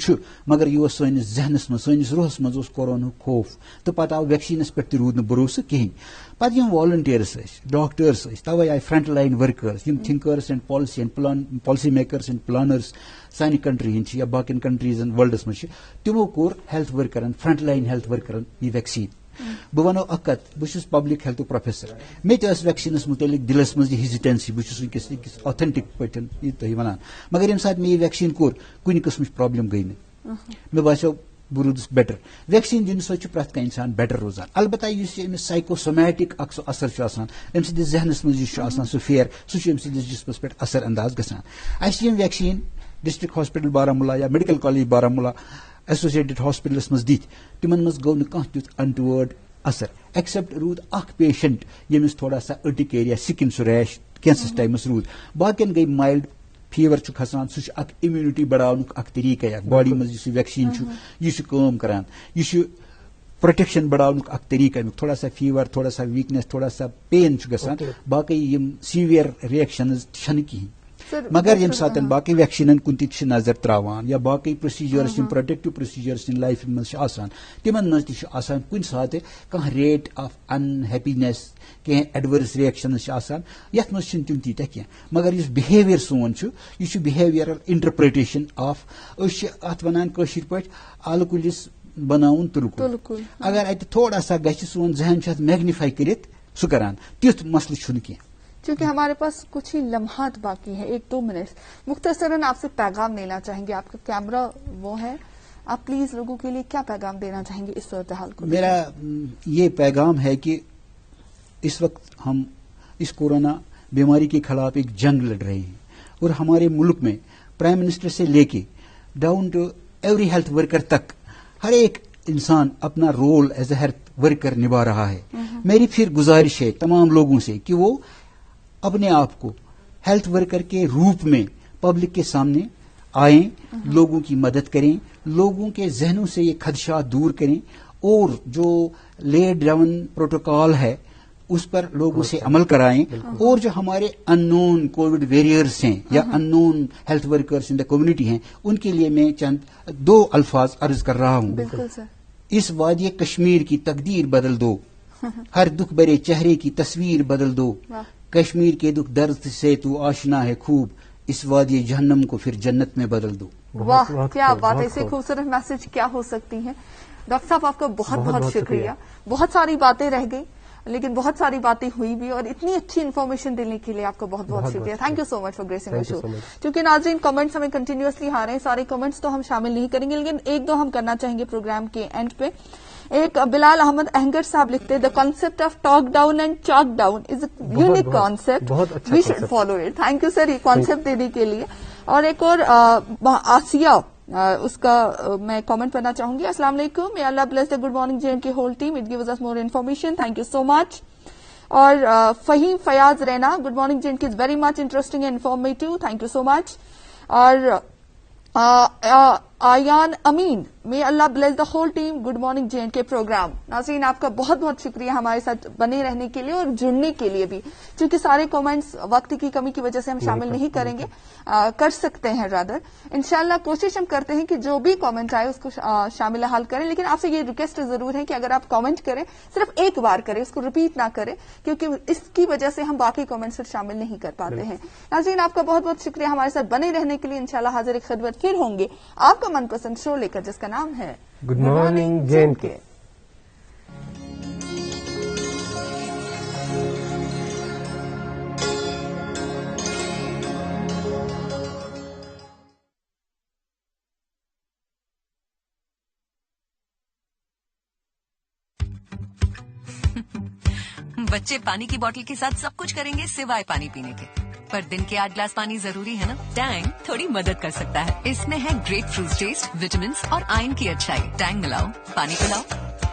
مگر یہ سنس ذہنس مز سنس روحس مز کورونا خوف تو پتہ آو ویکسینس پہ رود نا بھروسہ کہین پتہ یم والنٹیئرس ڈاکٹرس توے آئی فرنٹ لائن ورکرس یم thinkers and policy makers and planners سانہ کنٹری ہند یا باقین کنٹریزن ورلڈس مز تمو کور ہیلتھ ورکرن فرنٹ لائن ہیلتھ ورکرن یہ ویکسین بہ ونو اکھ کتھ بہ چھُس پبلک ہیلتھ پروفیسر مے تہِ ٲس ویکسینس متعلق دلس منٛز یہِ ہیزیٹنسی بہ چھُس ونکس أکِس اوتھینٹک پٲٹھۍ یہِ تُہۍ ونان مگر ییٚمہِ ساتہٕ مےٚ یہِ ویکسیٖن کوٚر کُنہِ قٕسمٕچ پرابلم گٔے نہٕ مےٚ باسیو بہ روٗدُس بیٹر ویکسیٖن دِنہٕ سۭتۍ چھُ پرٛٮ۪تھ کانٛہہ اِنسان بیٹر روزان البتہ یُس أمِس سایکوسومیٹک اکھ سُہ اثر چھُ آسان أمۍ سٕنٛدِس ذہنس منٛز یُس چھُ آسان سُہ فِیر سُہ چھُ أمۍ سٕنٛدِس جسمس پٮ۪ٹھ اثر انداز گژھان اَسہِ یِم ویکسیٖن ڈسٹرکٹ ہاسپٹل بارہمولہ یا medical college Baramulla associated hospitals منٛز دِتۍ تِمن منٛز گوٚو نہٕ کانٛہہ تیُتھ انٹوٲرڈ اثر ایکسپٹ روٗد اکھ پیشنٹ ییٚمِس تھوڑا سا أٹِک ایریا سِکن سُہ ریش کینٛژھس ٹایمس روٗد باقین گٔے مایلڈ فیور چھُ کھسان سُہ چھُ اکھ امیونٹی بڑاونُک اکھ طریقہٕ اکھ باڈی منٛز یُس یہِ ویکسیٖن چھُ یہِ چھُ کٲم کران یہِ چھُ پروٹیکشن بڑاونُک اکھ طریقہٕ امیُک تھوڑا سا فیور تھوڑا سا ویٖکنیس تھوڑا سا پین چھُ گژھان باقٕے یِم سیویر رِیکشنز چھنہٕ کِہینۍ مگر ییٚمہِ ساتہٕ باقٕے ویکسیٖنن کُن تہِ چھِ نظر تراوان یا باقٕے پروسیجٲرٕس یِم پروٹیکٹو پروسیجٲرٕس یِم لایفہِ منٛز چھِ آسان تِمن منٛز تہِ چھُ آسان کُنہِ ساتہٕ کانٛہہ ریٹ آف انہیپینس کینٛہہ ایڈورس رِیکشنز چھِ آسان یتھ منٛز چھِنہٕ تِم تیٖتیاہ کینٛہہ مگر یُس بِہیویئر سون چھُ یہِ چھُ بِہیویئرل انٹرپریٹیشن آف أسۍ چھِ اتھ ونان کٲشِر پٲٹھۍ آلہٕ کُلِس بناوُن تُلہٕ کُل اگر اتہِ تھوڑا سا گژھِ سون ذہن چھُ اتھ میگنِفائی کٔرِتھ سُہ کران تیُتھ مسلہٕ چھُنہٕ کینٛہہ چونکہ ہمارے پاس کچھ ہی لمحات باقی ہیں 1-2 منٹ مختصراً آپ سے پیغام لینا چاہیں گے آپ کا کیمرہ وہ ہے آپ پلیز لوگوں کے لیے کیا پیغام دینا چاہیں گے اس صورتحال کو میرا یہ پیغام ہے کہ اس وقت ہم اس کورونا بیماری کے خلاف ایک جنگ لڑ رہے ہیں اور ہمارے ملک میں پرائم منسٹر سے لے کے down to every health worker تک ہر ایک انسان اپنا role as a health worker نبھا رہا ہے میری پھر گزارش ہے تمام لوگوں سے کہ وہ اپنے آپ کو ہیلتھ ورکر کے روپ میں پبلک کے سامنے آئیں لوگوں کی مدد کریں لوگوں کے ذہنوں سے یہ خدشات دور کریں اور جو لیڈ ڈاؤن پروٹوکال ہے اس پر لوگوں سے عمل کرائیں اور جو ہمارے ان نون کووڈ ویریئرس ہیں یا ان non health workers in the community ہیں ان کے لیے میں چند 2 الفاظ عرض کر رہا ہوں اس وادی کشمیر کی تقدیر بدل دو ہر دکھ بھرے چہرے کی تصویر بدل دو کشمیر کے دکھ درد سے تو آشنا ہے خوب اس وادی جہنم کو پھر جنت میں بدل دو واہ کیا بات ہے اسے خوبصورت میسج کیا ہو سکتی ہیں ڈاکٹر صاحب آپ کا بہت بہت شکریہ بہت ساری باتیں رہ گئی لیکن بہت ساری باتیں ہوئی بھی اور اتنی اچھی انفارمیشن دینے کے لیے آپ کا بہت بہت شکریہ thank you so much for gracing the show کیونکہ ناظرین کمنٹس ہمیں کنٹینیوسلی آ رہے ہیں سارے کمنٹس تو ہم شامل نہیں کریں گے لیکن 1-2 ہم کرنا چاہیں گے پروگرام کے اینڈ پہ ایک بلال احمد اہنگر صاحب لکھتے ہیں the concept of talk down and chalk down is a unique concept we should follow it thank you sir یہ کانسیپٹ دینے کے لیے اور ایک اور آسیہ اس کا میں کامنٹ پڑھنا چاہوں گی السلام علیکم may Allah bless the good morning JNK whole team it gives us more information thank you so much اور Fahim Fayaz Raina good morning JNK is very much interesting and informative thank you so much اور Ayan Amin may Allah bless the whole team good morning JNK programme ناظرین آپ کا بہت بہت شکریہ ہمارے ساتھ بنے رہنے کے لیے اور جڑنے کے لیے بھی چونکہ سارے کامنٹس وقت کی کمی کی وجہ سے ہم شامل نہیں کریں گے کر سکتے ہیں رادر انشاءاللہ کوشش ہم کرتے ہیں کہ جو بھی کامنٹ آئے اس کو شامل حال کریں لیکن آپ سے یہ ریکویسٹ ضرور ہے کہ اگر آپ کامنٹ کریں صرف ایک بار کریں اس کو ریپیٹ نہ کریں کیونکہ اس کی وجہ سے ہم باقی کامنٹس شامل نہیں کر پاتے ہیں ناظرین آپ کا بہت بہت شکریہ ہمارے ساتھ بنے رہنے کے لیے انشاءاللہ حاضر خدمت پھر ہوں گے آپ کا من پسند شو لے کر جس کا نام ہے گڈ مارننگ JNK بچے پانی کی بوتل کے ساتھ سب کچھ کریں گے سوائے پانی پینے کے پر دن کے 8 گلاس پانی ضروری ہے نا ٹینگ تھوڑی مدد کر سکتا ہے اس میں ہے گریپ فروٹ ٹیسٹ وٹامنس اور آئرن کی اچھائی ٹینگ ملاؤ پانی پلاؤ